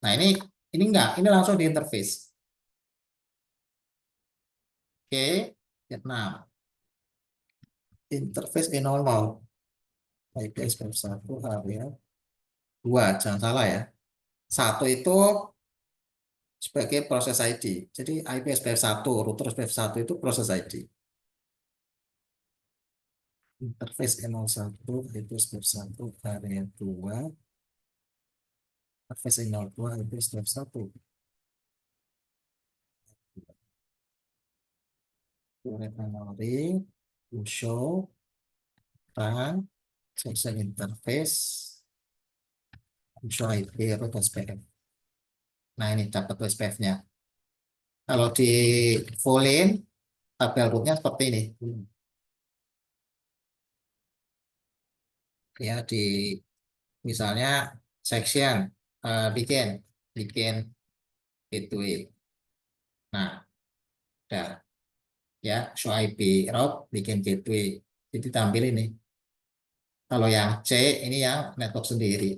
Nah, ini enggak, ini langsung di interface. Oke, Vietnam. Interface E00. IP SPF 1 area 2, jangan salah ya. 1 itu sebagai proses ID. Jadi IP SPF1, router SPF1 itu proses ID. Interface E01 IP SPF1 area 2. Interface E02 IP SPF1. Memory, show, run, session interface, show IP root SPF. Nah ini dapat SPF-nya. Kalau di fullin, tabel rootnya seperti ini. Ya di misalnya section bikin gateway. Nah, udah ya show IP route bikin gateway. Jadi tampil ini. Kalau yang C ini yang network sendiri.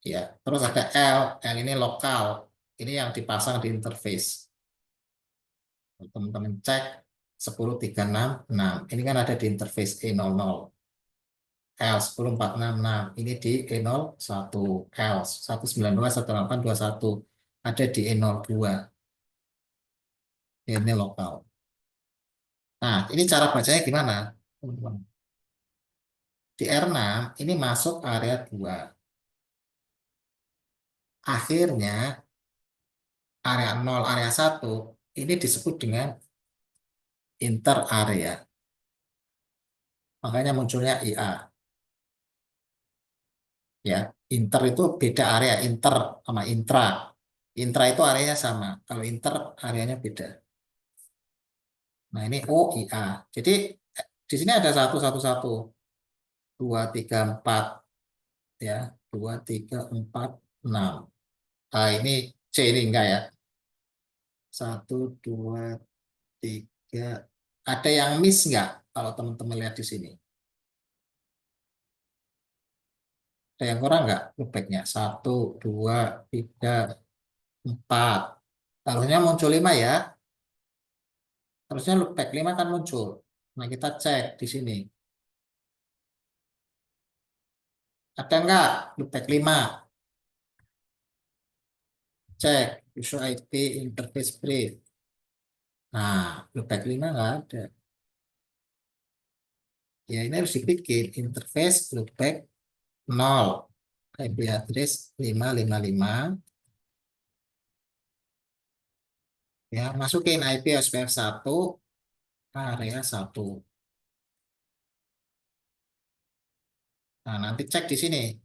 Ya, terus ada L, yang ini lokal. Ini yang dipasang di interface. Teman-teman cek 10.366. Ini kan ada di interface E00. L 10.466 ini di E01, L 192.168.21 ada di E02. Ini lokal. Nah, ini cara bacanya gimana, teman-teman? Di R6 ini masuk area 2. Akhirnya area 0, area 1 ini disebut dengan inter area. Makanya munculnya IA. Ya, inter itu beda area, inter sama intra. Intra itu areanya sama, kalau inter areanya beda. Nah, ini OIA. Jadi di sini ada 111, 234 ya, 2346. Ah, ini C ini enggak ya. 1 2 3. Ada yang miss enggak kalau teman-teman lihat di sini? Ada yang kurang enggak loopbacknya? 1 2 3 4. Harusnya muncul 5 ya. Harusnya loopback 5 kan muncul. Nah, kita cek di sini. Ada enggak loopback 5? Cek user IP interface brief. Nah, loopback 5 enggak ada. Ya, ini harus dibikin interface loopback 0. IP address 555. Ya, masukin IP SPF 1 area 1. Nah, nanti cek di sini.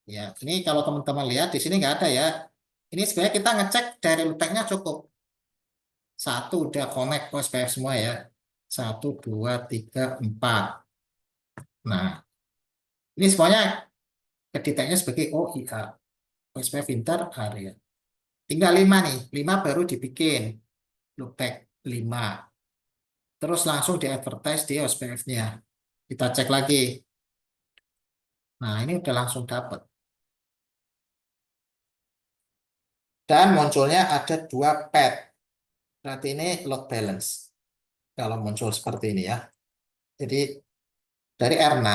Ya, ini kalau teman-teman lihat di sini nggak ada ya. Ini sebenarnya kita ngecek dari loopbacknya cukup. 1 udah connect ke SPF semua ya. 1 2 3 4. Nah, ini semuanya kedeteknya sebagai OIA. SPF inter area. Tinggal 5 nih. 5 baru dibikin loopback 5. Terus langsung di-advertise di SPF-nya. Kita cek lagi. Nah, ini udah langsung dapat. Dan munculnya ada 2 pad. Berarti ini load balance. Kalau muncul seperti ini ya. Jadi dari R6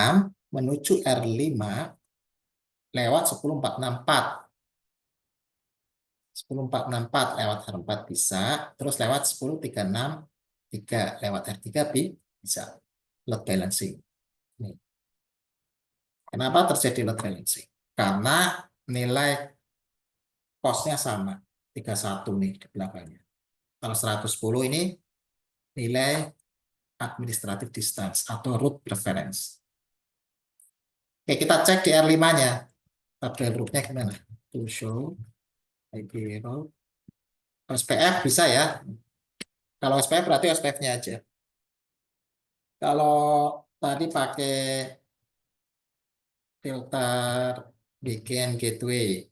menuju R5 lewat 10464. 10464 lewat R4 bisa. Terus lewat 10363 lewat R3 bisa. Load balancing. Nih. Kenapa terjadi load balancing? Karena nilai cost-nya sama. 31 nih di belakangnya. Kalau 110 ini nilai administrative distance atau root preference. Oke, kita cek di R5-nya. Tabel rootnya gimana? To show IP root. SPF bisa ya. Kalau SPF berarti SPF-nya aja. Kalau tadi pakai filter bikin gateway,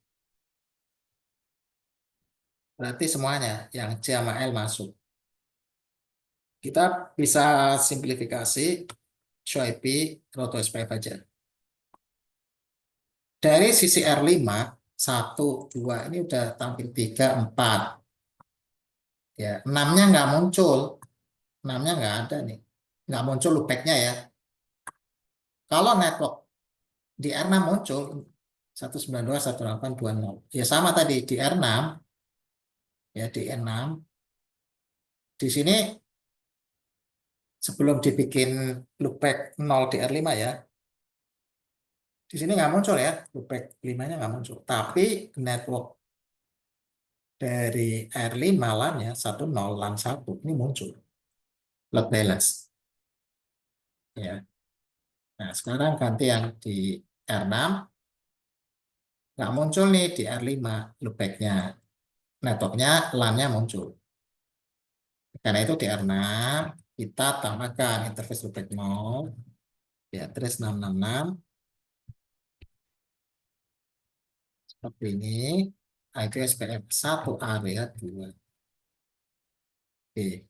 berarti semuanya yang C sama L masuk. Kita bisa simplifikasi show IP root SPF aja. Dari sisi R5, 1, 2, ini udah tampil 3, 4. Ya, 6-nya nggak muncul. 6-nya nggak ada nih. Nggak muncul loopback-nya ya. Kalau network di R6 muncul, 192.168.20. Ya sama tadi di R6 ya di R6 di sini sebelum dibikin loopback 0 di R5 ya. Di sini nggak muncul ya, loopback 5-nya nggak muncul. Tapi network dari R5 LAN-nya 10 LAN 1 ini muncul. Load balance. Ya. Nah, sekarang ganti yang di R6 nggak muncul nih di R5 loopback-nya. Networknya LAN-nya muncul. Karena itu di R6 kita tambahkan interface loopback 0 di address 666 seperti ini. IP SPF 1 area 2. Oke.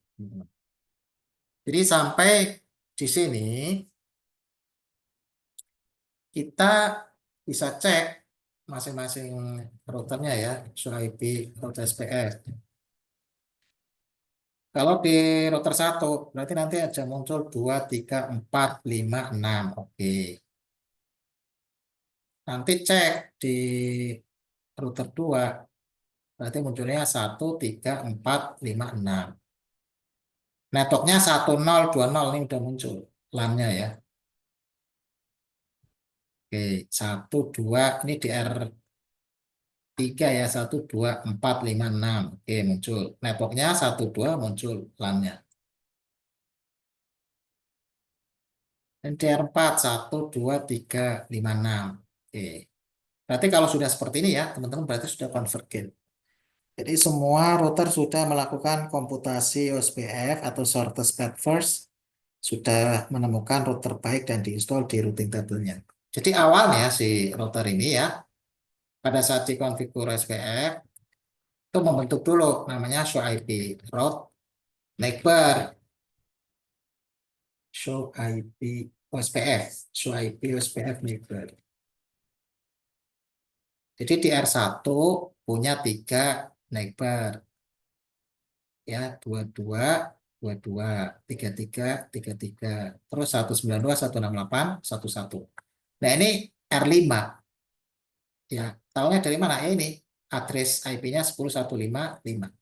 Jadi sampai di sini kita bisa cek masing-masing routernya ya, show IP, router SPF. Kalau di router 1, berarti nanti aja muncul 2, 3, 4, 5, 6. Oke. Nanti cek di router 2, berarti munculnya 1, 3, 4, 5, 6. Networknya 1020 ini udah muncul LAN-nya ya. Oke, 1, 2, ini di R3 ya, 1, 2, 4, 5, 6. Oke, muncul. Networknya 1, 2 muncul LAN-nya. Dan di R4, 1, 2, 3, 5, 6. Oke. Berarti kalau sudah seperti ini ya, teman-teman berarti sudah convergen. Jadi semua router sudah melakukan komputasi OSPF atau shortest path first, sudah menemukan router baik dan diinstal di routing table-nya. Jadi awalnya si router ini ya, pada saat dikonfigur OSPF, itu membentuk dulu namanya show IP route neighbor, show IP OSPF, show IP OSPF neighbor. Jadi di R1 punya 3 neighbor. Ya, 22, 22, 33, 33. Terus 192, 168, 11. Nah, ini R5. Ya, tahunya dari mana? Ya, ini address IP-nya 10.155.5.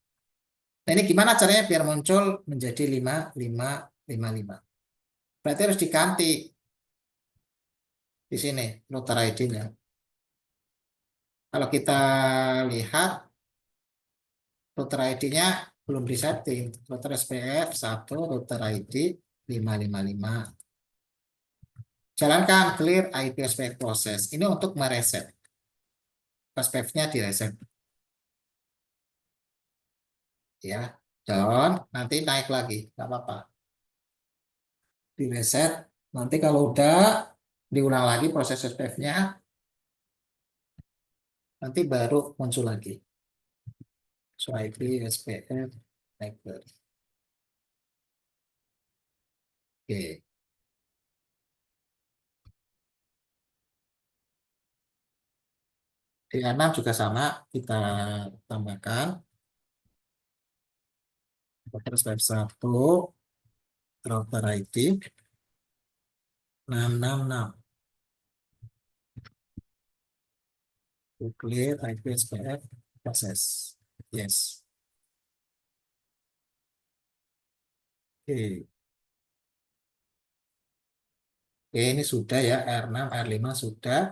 Nah, ini gimana caranya biar muncul menjadi 5555? Berarti harus diganti di sini router ID-nya. Kalau kita lihat router ID-nya belum disetting. Router SPF 1, router ID 555. Jalankan clear IP SPF proses. Ini untuk mereset. SPF-nya direset. Ya, dan nanti naik lagi. Nggak apa-apa. Direset. Nanti kalau udah diulang lagi proses SPF-nya, nanti baru muncul lagi. So IP SPF naik lagi. Oke. Di 6 juga sama. Kita tambahkan. Router SPF 1. Router ID 666. To clear IP SPF proses. Yes. Oke. Oke, ini sudah ya, R6, R5 sudah.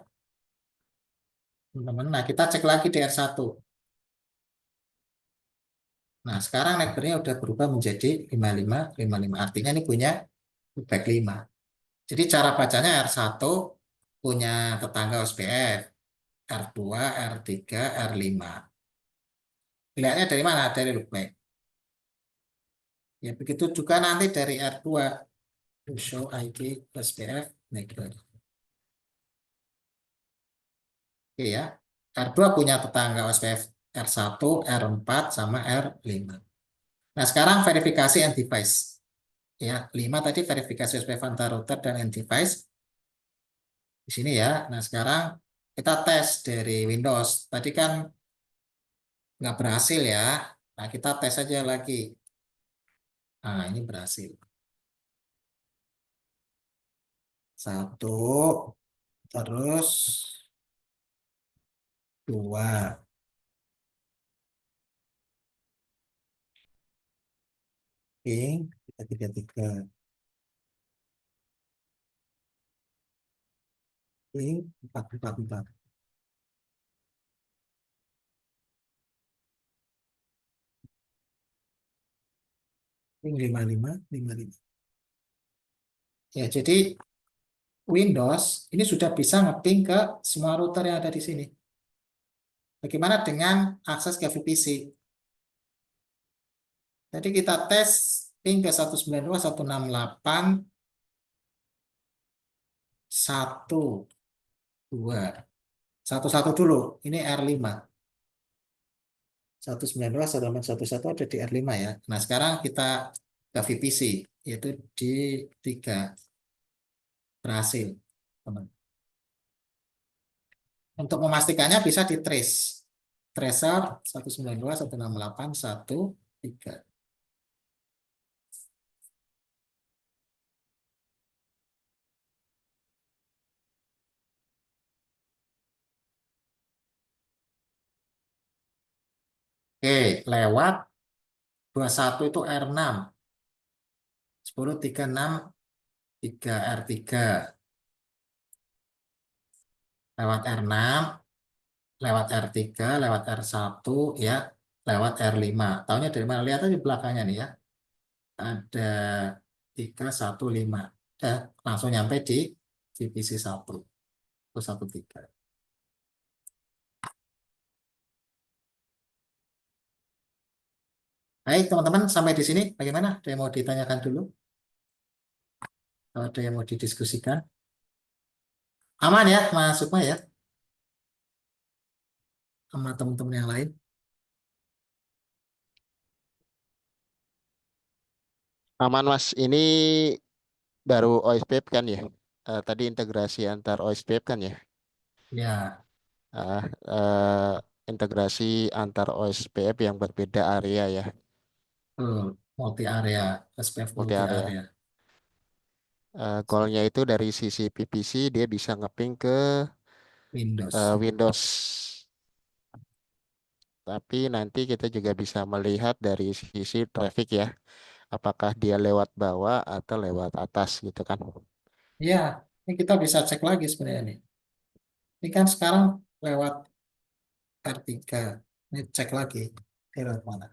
Teman-teman, nah kita cek lagi di R1. Nah, sekarang neighbornya udah berubah menjadi 55, 55. Artinya ini punya loopback 5. Jadi cara bacanya R1 punya tetangga OSPF. R2, R3, R5. Lihatnya dari mana? Dari loopback. Ya, begitu juga nanti dari R2. Show IP OSPF neighbor. Oke ya. R2 punya tetangga OSPF R1, R4, sama R5. Nah, sekarang verifikasi end device. Ya, 5 tadi verifikasi OSPF antar router dan end device. Di sini ya. Nah, sekarang kita tes dari Windows. Tadi kan nggak berhasil ya. Nah, kita tes aja lagi. Nah, ini berhasil. Satu. Terus 2, ping 333, ping 444, ping 5555. Ya, jadi Windows ini sudah bisa ngeping ke semua router yang ada di sini. Bagaimana dengan akses ke VPC? Jadi kita tes ping ke 192.168.1.2. Satu-satu dulu. Ini R5. 192.168.1.1 ada di R5 ya. Nah, sekarang kita ke VPC, yaitu di 3. Berhasil, teman. Untuk memastikannya bisa di trace. Tracer 192.168.1.3. Oke, lewat 21 itu R6. 10.363 R3. Lewat R6, lewat R3, lewat R1, ya, lewat R5. Tahunya dari mana? Lihat aja di belakangnya nih ya. Ada 315. Langsung nyampe di VPC 1. 113. Baik, teman-teman, sampai di sini bagaimana? Ada yang mau ditanyakan dulu? Kalau ada yang mau didiskusikan? Aman ya, Mas Sukma ya? Sama teman-teman yang lain? Aman Mas, ini baru OSPF kan ya? Tadi integrasi antar OSPF kan ya? Ya, Ah, eh, integrasi antar OSPF yang berbeda area ya, betul. Multi area, SPF multi multi area. area. Goalnya itu dari sisi PPC dia bisa ngeping ke Windows. Windows. Tapi nanti kita juga bisa melihat dari sisi traffic ya, apakah dia lewat bawah atau lewat atas gitu kan. Ya, ini kita bisa cek lagi sebenarnya nih. Ini kan sekarang lewat R3. Ini cek lagi. Ini lewat mana?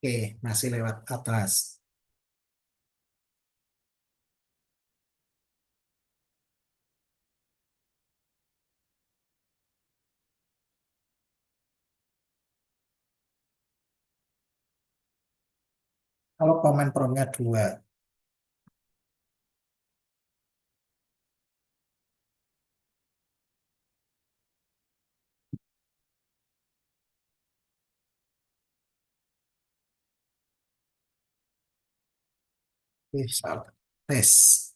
Oke, masih lewat atas. Kalau komen promnya 2. Salah. Tes.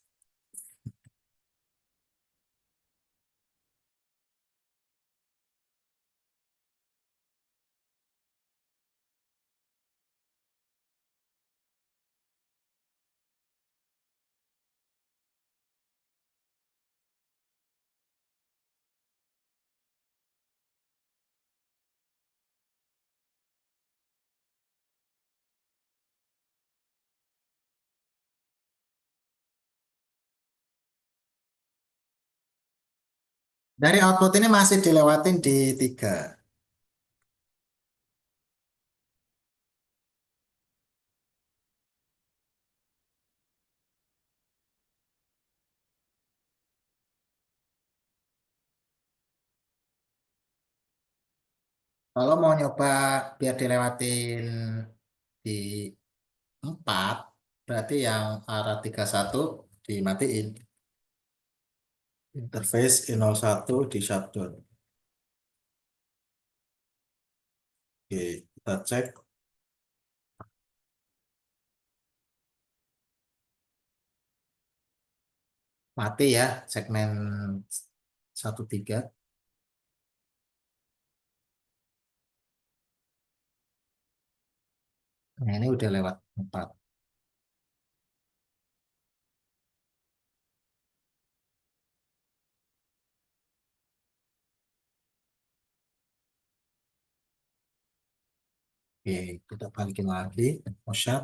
Dari output ini masih dilewatin di 3. Kalau mau nyoba biar dilewatin di 4, berarti yang arah 31 dimatiin. Interface I01 di shutdown. Oke, kita cek. Mati ya, segmen 13. Nah, ini udah lewat 4. Oke, kita balikin lagi. Moshad.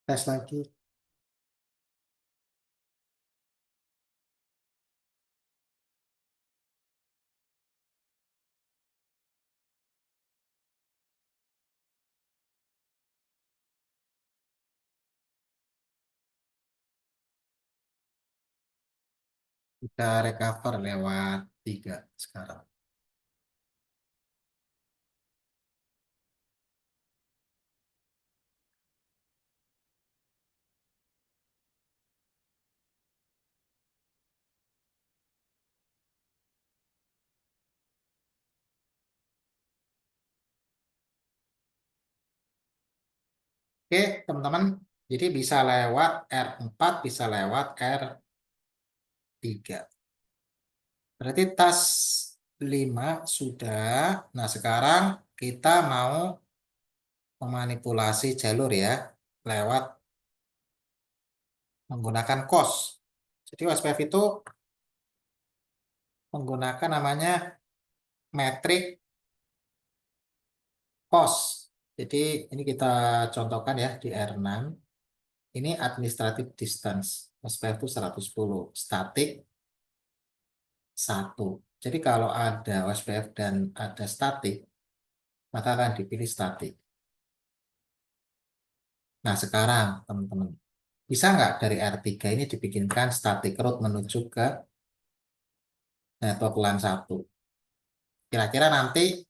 Tes lagi. Kita recover lewat 3 sekarang. Oke, teman-teman. Jadi bisa lewat R4, bisa lewat R3. Berarti tas 5 sudah. Nah, sekarang kita mau memanipulasi jalur ya, lewat menggunakan cos. Jadi OSPF itu menggunakan namanya metrik cos. Jadi ini kita contohkan ya di R6. Ini administrative distance. OSPF itu 110. Statik 1. Jadi kalau ada OSPF dan ada statik, maka akan dipilih statik. Nah, sekarang teman-teman, bisa nggak dari R3 ini dibikinkan static route menuju ke network LAN 1? Kira-kira nanti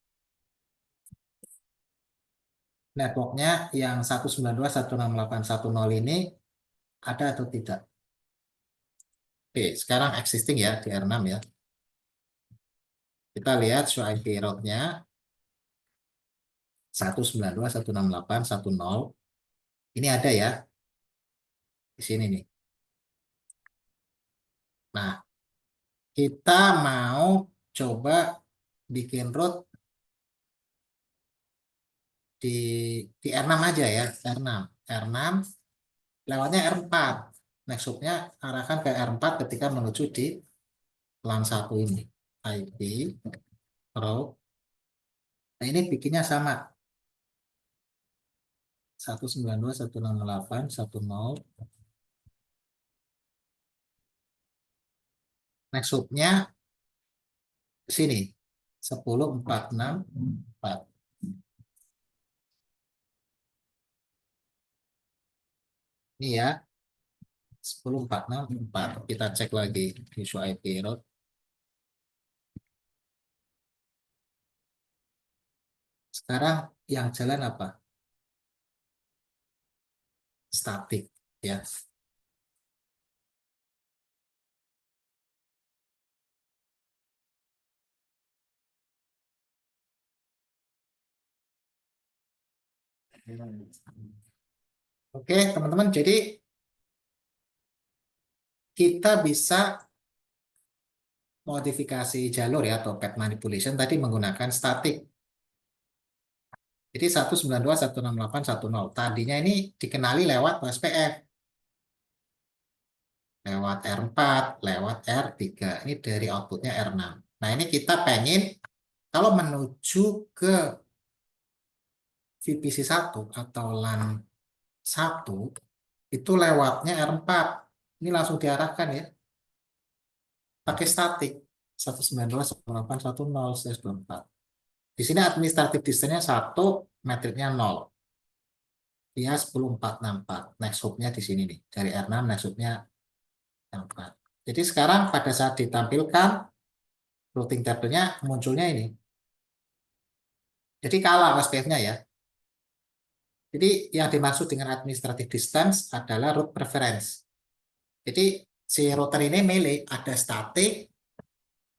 networknya yang 192.168.1.0 ini ada atau tidak? Oke, sekarang existing ya di R6 ya. Kita lihat show IP route-nya 192.168.1.0. Ini ada ya di sini nih. Nah, kita mau coba bikin route di R6 aja ya, R6. R6 lewatnya R4. Next hub-nya arahkan ke R4 ketika menuju di LAN 1 ini. IP, route. Nah, ini bikinnya sama. 192.168.1.0. Next hub-nya sini. 10.464. Ini ya. 10.464. Kita cek lagi di show IP route. Sekarang yang jalan apa? Statik ya. Oke, teman-teman. Jadi kita bisa modifikasi jalur ya atau path manipulation tadi menggunakan statik. Jadi 192.168.1.0. Tadinya ini dikenali lewat OSPF. Lewat R4, lewat R3. Ini dari outputnya R6. Nah, ini kita pengen kalau menuju ke VPC 1 atau LAN 1 itu lewatnya R4. Ini langsung diarahkan ya. Pakai statik 192.168.1.0/24. Di sini administratif distance-nya 1, metriknya 0. Dia 10.464. Next hub-nya di sini nih. Dari R6 next hub-nya R4. Jadi sekarang pada saat ditampilkan routing table-nya munculnya ini. Jadi kalah OSPF-nya ya. Jadi yang dimaksud dengan administrative distance adalah route preference. Jadi si router ini milih ada static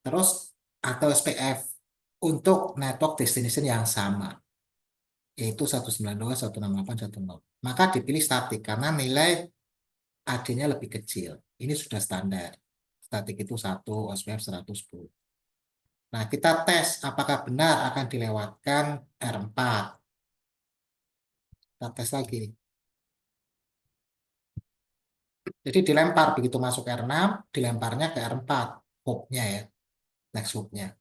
terus atau SPF untuk network destination yang sama. yaitu 192.168.10. Maka dipilih statik karena nilai AD-nya lebih kecil. Ini sudah standar. Statik itu 1, OSPF 110. Nah, kita tes apakah benar akan dilewatkan R4. Kita tes lagi. Jadi dilempar, begitu masuk R6, dilemparnya ke R4. Hope-nya ya, next hope-nya.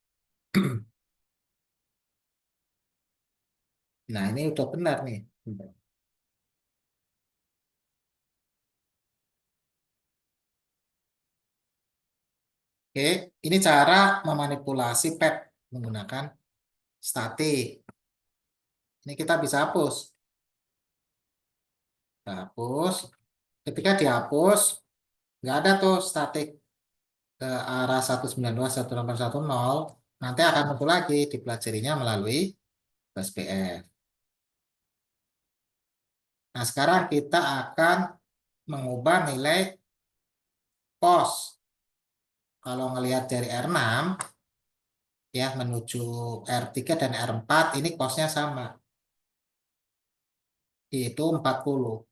Nah, ini udah benar nih. Oke, ini cara memanipulasi pad menggunakan statik. Ini kita bisa hapus. Kita hapus. Ketika dihapus, nggak ada tuh statik ke arah 192.168.10. Nanti akan muncul lagi, dipelajarinya melalui SPF. Nah, sekarang kita akan mengubah nilai cos. Kalau ngelihat dari R6, ya menuju R3 dan R4, ini cosnya sama. Itu 40.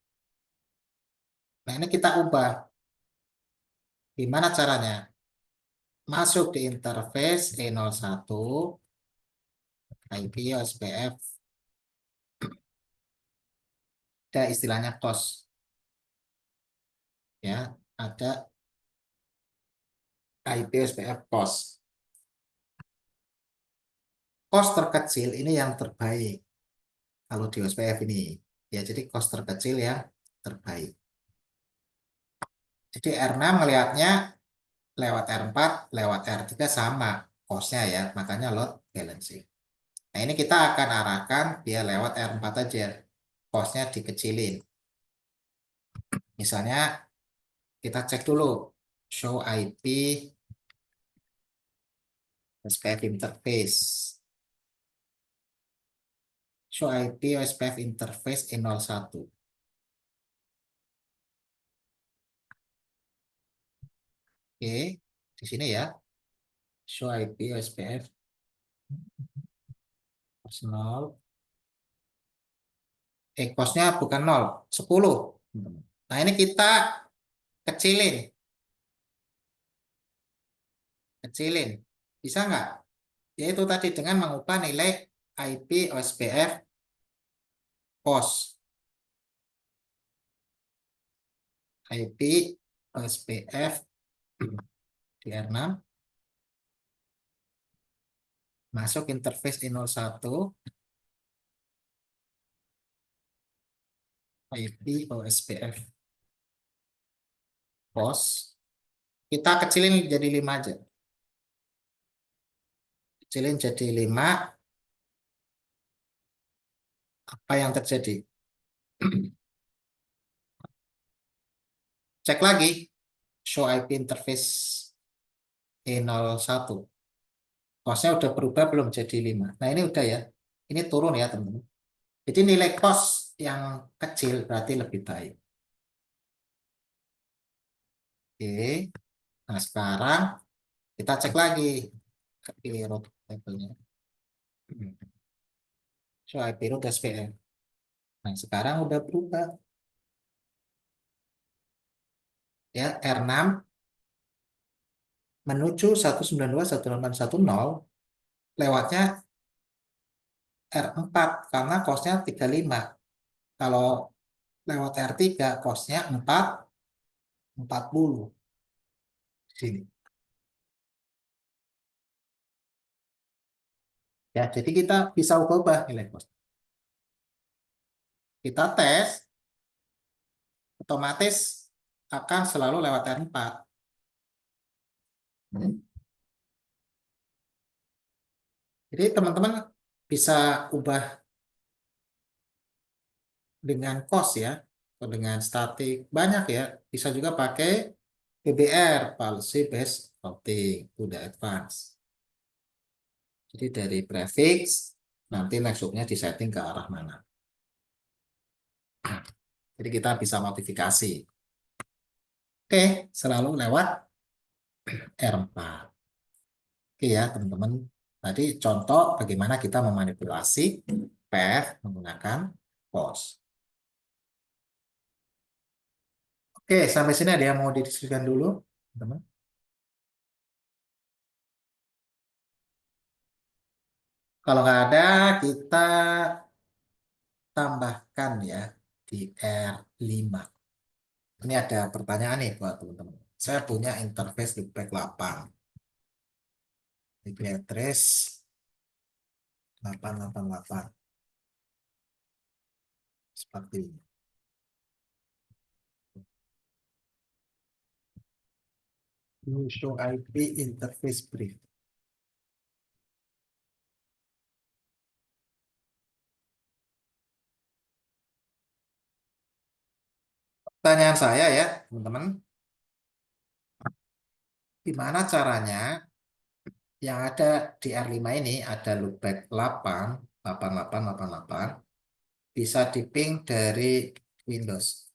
Nah, ini kita ubah. Gimana caranya? Masuk di interface E01, IP SPF, ada istilahnya cos. Ya, ada IP SPF cos. Cos terkecil ini yang terbaik. Kalau di SPF ini. Ya, jadi cos terkecil yang terbaik. Jadi R6 melihatnya lewat R4, lewat R3 sama cosnya ya. Makanya load balancing. Nah, ini kita akan arahkan dia lewat R4 aja. Cosnya dikecilin. Misalnya kita cek dulu. Show IP SPF interface. Show IP SPF interface E01. Oke, di sini ya. Show IP SPF 0. Cosnya bukan 0, 10. Nah, ini kita kecilin. Kecilin. Bisa nggak? Yaitu tadi dengan mengubah nilai IP OSPF cos. IP OSPF di R6. Masuk interface I01. IP OSPF cos. Kita kecilin jadi 5 aja. Kecilin jadi 5. Apa yang terjadi? Cek lagi. Show IP interface E01. Cosnya udah berubah belum jadi 5. Nah, ini udah ya. Ini turun ya, teman-teman. Jadi nilai cos yang kecil berarti lebih baik. Oke. Nah, sekarang kita cek lagi. Pilih root labelnya. So, IP root SPF. Nah, sekarang udah berubah. Ya, R6 menuju 192.168.10 lewatnya R4 karena cosnya 35. Kalau lewat R3 cosnya 40. Sini. Ya, jadi kita bisa ubah nilai cos. Kita tes, otomatis akan selalu lewat R4. Jadi teman-teman bisa ubah dengan cos ya, atau dengan statik. Banyak ya, bisa juga pakai PBR, Policy Based Routing, udah advance. Jadi dari prefix, nanti next loop-nya disetting ke arah mana. Jadi kita bisa modifikasi. Oke, selalu lewat R4. Oke ya teman-teman. Tadi contoh bagaimana kita memanipulasi path menggunakan post. Oke, sampai sini ada yang mau didiskusikan dulu, teman-teman? Kalau nggak ada, kita tambahkan ya di R5. Ini ada pertanyaan nih buat teman-teman. Saya punya interface loopback 8. IP address 888. Seperti ini. Show IP interface brief. Pertanyaan saya ya, teman-teman. Gimana caranya yang ada di R5 ini ada loopback 8, 88, 88, bisa di-ping dari Windows.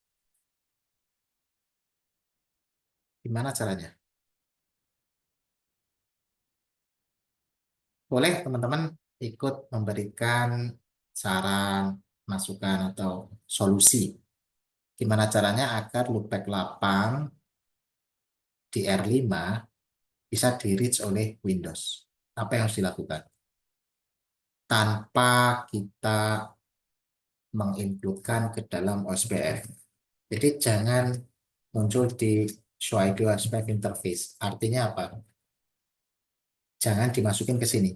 Gimana caranya? Boleh teman-teman ikut memberikan saran, masukan, atau solusi. Gimana caranya agar loopback 8 di R5 bisa di-reach oleh Windows. Apa yang harus dilakukan? Tanpa kita menginputkan ke dalam OSPF. Jadi jangan muncul di show ID OSPF interface. Artinya apa? Jangan dimasukin ke sini.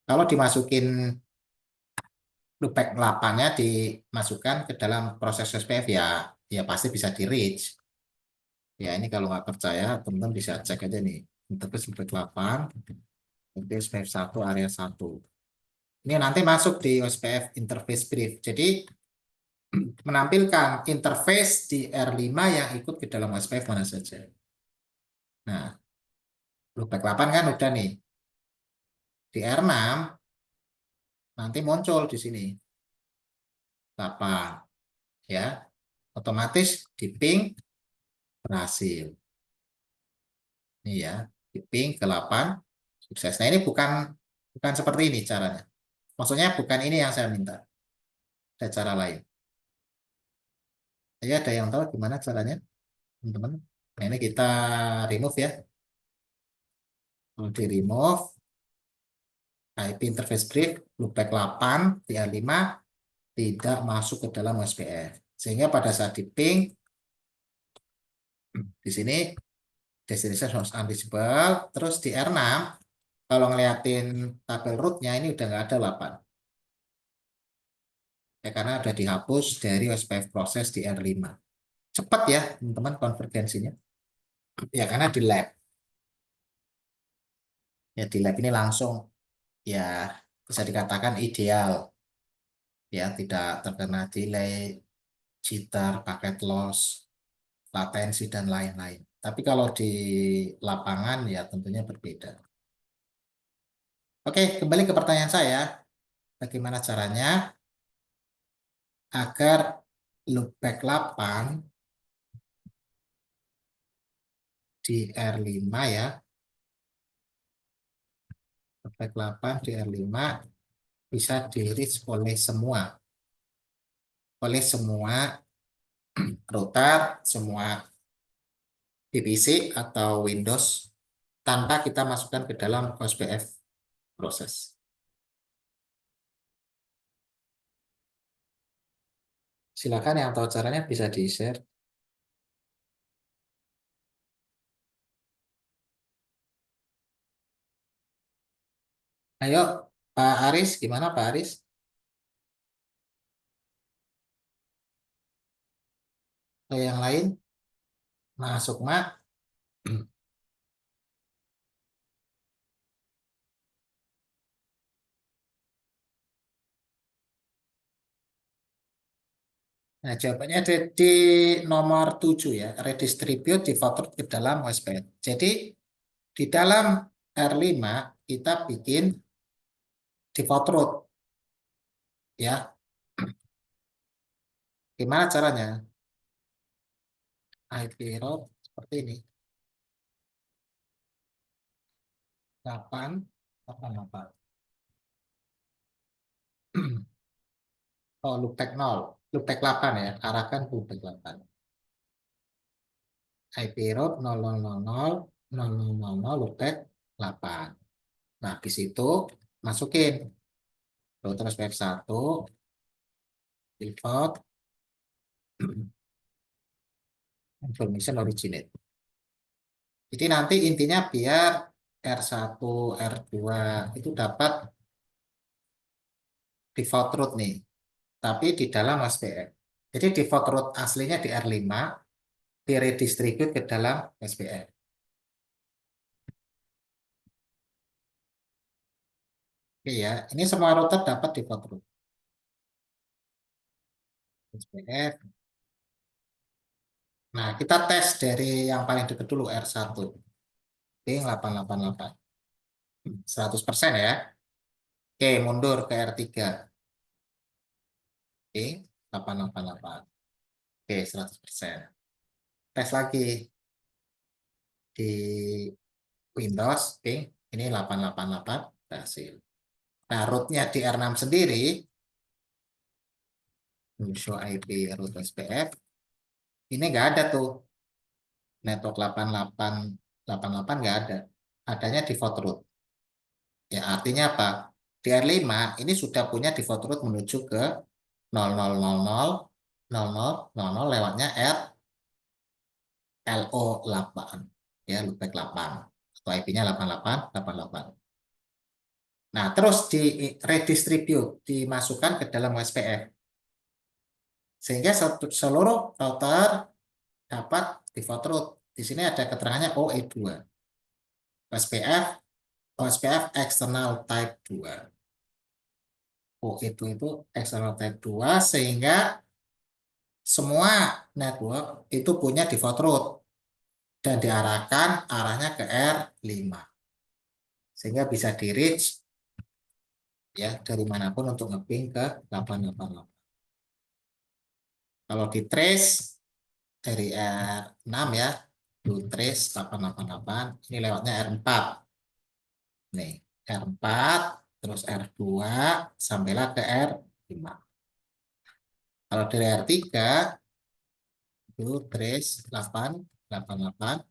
Kalau dimasukin loopback 8-nya dimasukkan ke dalam proses OSPF ya, ya pasti bisa di-reach. Ya ini kalau nggak percaya, teman-teman bisa cek aja nih. Interface loopback 8, interface OSPF 1, area 1. Ini nanti masuk di OSPF interface brief. Jadi menampilkan interface di R5 yang ikut ke dalam OSPF mana saja. Nah, loopback 8 kan udah nih. Di R6 nanti muncul di sini 8 ya. Otomatis di ping berhasil. Ini ya, di ping ke 8 sukses. Nah, ini bukan seperti ini caranya. Maksudnya bukan ini yang saya minta. Ada cara lain. Jadi ada yang tahu gimana caranya, teman-teman? Nah, ini kita remove ya. Kalau di remove IP interface brief loopback 8 TR5 tidak masuk ke dalam OSPF. Sehingga pada saat di ping di sini destination host unreachable, terus di R6 kalau ngeliatin tabel rootnya ini udah nggak ada 8. Ya, karena udah dihapus dari OSPF proses di R5. Cepat ya teman-teman konvergensinya. Ya karena di lab. Ya di lab ini langsung ya bisa dikatakan ideal. Ya tidak terkena delay, jitter, paket loss, latensi, dan lain-lain. Tapi kalau di lapangan ya tentunya berbeda. Oke, kembali ke pertanyaan saya. Bagaimana caranya agar loopback 8 di R5 ya, loopback 8 di R5 bisa di-reach oleh semua router, semua PPC atau Windows tanpa kita masukkan ke dalam OSPF proses. Silakan yang tahu caranya bisa di-share. Ayo, Pak Aris, gimana Pak Aris? Atau yang lain? Masuk, Mak. Nah, jawabannya ada di nomor 7 ya, redistribute default root ke dalam OSPF. Jadi, di dalam R5 kita bikin default root ya. Gimana caranya? IP root seperti ini. 8, 8, 8. Oh, loopback 0. Loopback 8 ya. Arahkan ke loopback 8. IP root 0000 loopback 8. Nah, di situ masukin router SPF 1, default, information originate. Jadi nanti intinya biar R1, R2 itu dapat default root nih, tapi di dalam SPF. Jadi default root aslinya di R5, diredistribute ke dalam SPF. Oke ya, ini semua router dapat default root. SPF. Nah, kita tes dari yang paling dekat dulu, R1. Ping 888. 100% ya. Oke, mundur ke R3. Oke, 888. Oke, 100%. Tes lagi di Windows, oke, ini 888 berhasil. Nah, rootnya di R6 sendiri, show IP root SPF, ini nggak ada tuh. Network 8888 nggak ada. Adanya default root. Ya, artinya apa? Di R5 ini sudah punya default root menuju ke 0000 lewatnya LO8. Ya, loopback 8. Atau IP-nya 8888. Nah, terus di redistribute, dimasukkan ke dalam SPF. Sehingga seluruh router dapat default root. Di sini ada keterangannya OE2. SPF, OSPF external type 2. OE2 itu external type 2, sehingga semua network itu punya default root. Dan diarahkan arahnya ke R5. Sehingga bisa di reach ya dari manapun untuk ngeping ke 888. Kalau di trace dari R6 ya, do trace 888, ini lewatnya R4. Nih, R4, terus R2, sampailah ke R5. Kalau dari R3, do trace 888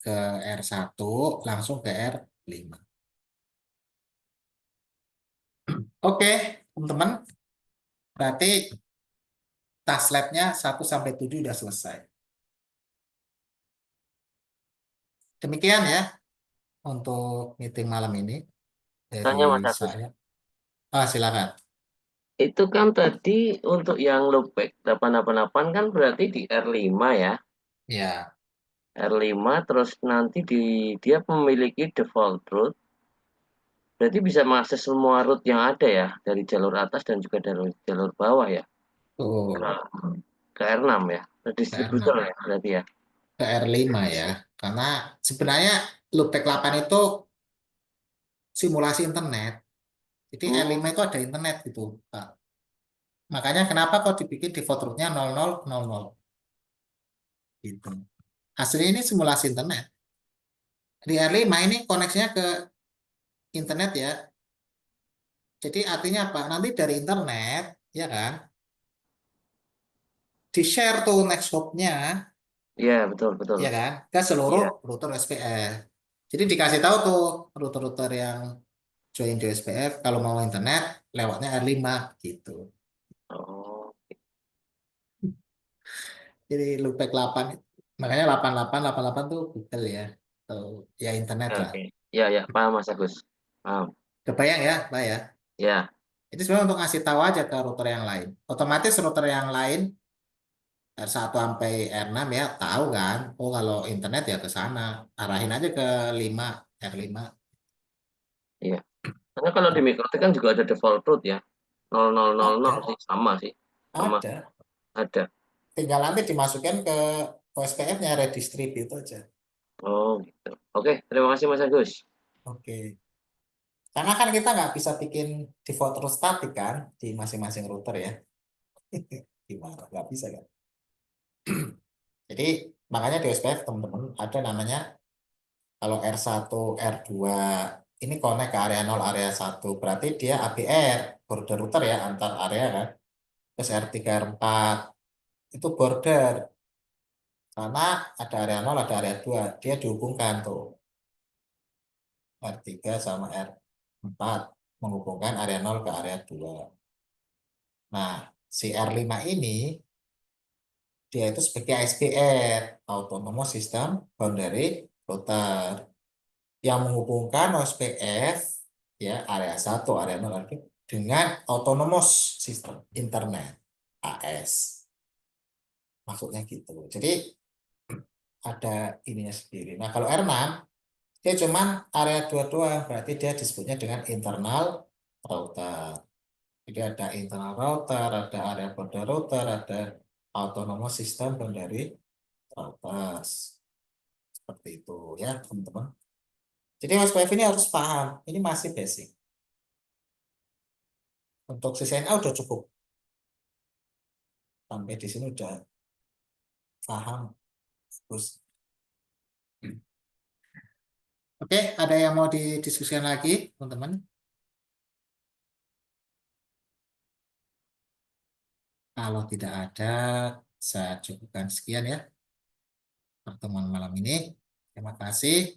ke R1, langsung ke R5. Oke, teman-teman. Berarti task lab-nya 1-7 sudah selesai. Demikian ya untuk meeting malam ini Tanya Mas dari Agus. saya. Silakan. Itu kan tadi untuk yang loopback 888 kan berarti di R5 ya. Ya, R5 terus nanti dia memiliki default root. Berarti bisa mengakses semua root yang ada ya dari jalur atas dan juga dari jalur bawah ya. tuh Ke R6 ya. Ke ke distributor R6, ya berarti ya. ke R5 ya. Karena sebenarnya loopback 8 itu simulasi internet. Jadi Hmm, R5 itu ada internet gitu, Pak. Makanya kenapa kok dibikin default root-nya 0000 gitu. Aslinya ini simulasi internet. Di R5 ini koneksinya ke internet ya. Jadi artinya apa? Nanti dari internet, ya kan, di-share tuh next hop-nya, iya betul betul. ya kan, ke seluruh Iya. router SPF. Jadi dikasih tahu tuh router-router yang join di SPF kalau mau internet lewatnya R5 gitu. Oh, Jadi loopback 8, makanya 8888 tuh Google ya. Atau ya internet oke lah. oke. Iya ya, paham Mas Agus. Paham. Kebayang ya, Pak ya. Ya. Itu sebenarnya untuk ngasih tahu aja ke router yang lain. Otomatis router yang lain R1 sampai R6 ya tahu kan. Oh kalau internet ya ke sana. Arahin aja ke 5, R5. Iya. Karena kalau di Mikrotik kan juga ada default root ya. 0000 Ada, sih sama sih. Sama ada. ada. Tinggal nanti dimasukkan ke OSPF-nya, redistribute aja. Oh, gitu. Oke, terima kasih Mas Agus. Oke. Karena kan kita nggak bisa bikin default root static kan di masing-masing router ya. Gimana? Nggak bisa kan? Jadi makanya di OSPF teman-teman ada namanya kalau R1, R2 ini connect ke area 0, area 1. Berarti dia ABR. border router ya antar area kan. Terus R3, R4 itu border karena ada area 0, ada area 2. Dia dihubungkan tuh R3 sama R4 menghubungkan area 0 ke area 2. Nah, si R5 ini dia itu sebagai ASBR, Autonomous System Boundary Router, yang menghubungkan OSPF ya area 1, area 0, area 2 dengan Autonomous System Internet AS. Maksudnya gitu. Jadi ada ininya sendiri. Nah, kalau R6 dia cuman area 2 doang, berarti dia disebutnya dengan internal router. Jadi ada internal router, ada area border router, ada autonomous system boundary routers. Seperti itu ya, teman-teman. Jadi OSPF ini harus paham, ini masih basic. Untuk CCNA udah cukup. Sampai di sini udah paham. Terus. Oke, ada yang mau didiskusikan lagi, teman-teman? Kalau tidak ada, saya cukupkan sekian ya pertemuan malam ini. Terima kasih.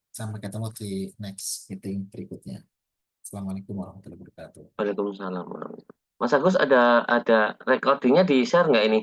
Sampai ketemu di next meeting berikutnya. Assalamualaikum warahmatullahi wabarakatuh. Waalaikumsalam warahmatullahi wabarakatuh. Mas Agus ada recordingnya di share nggak ini?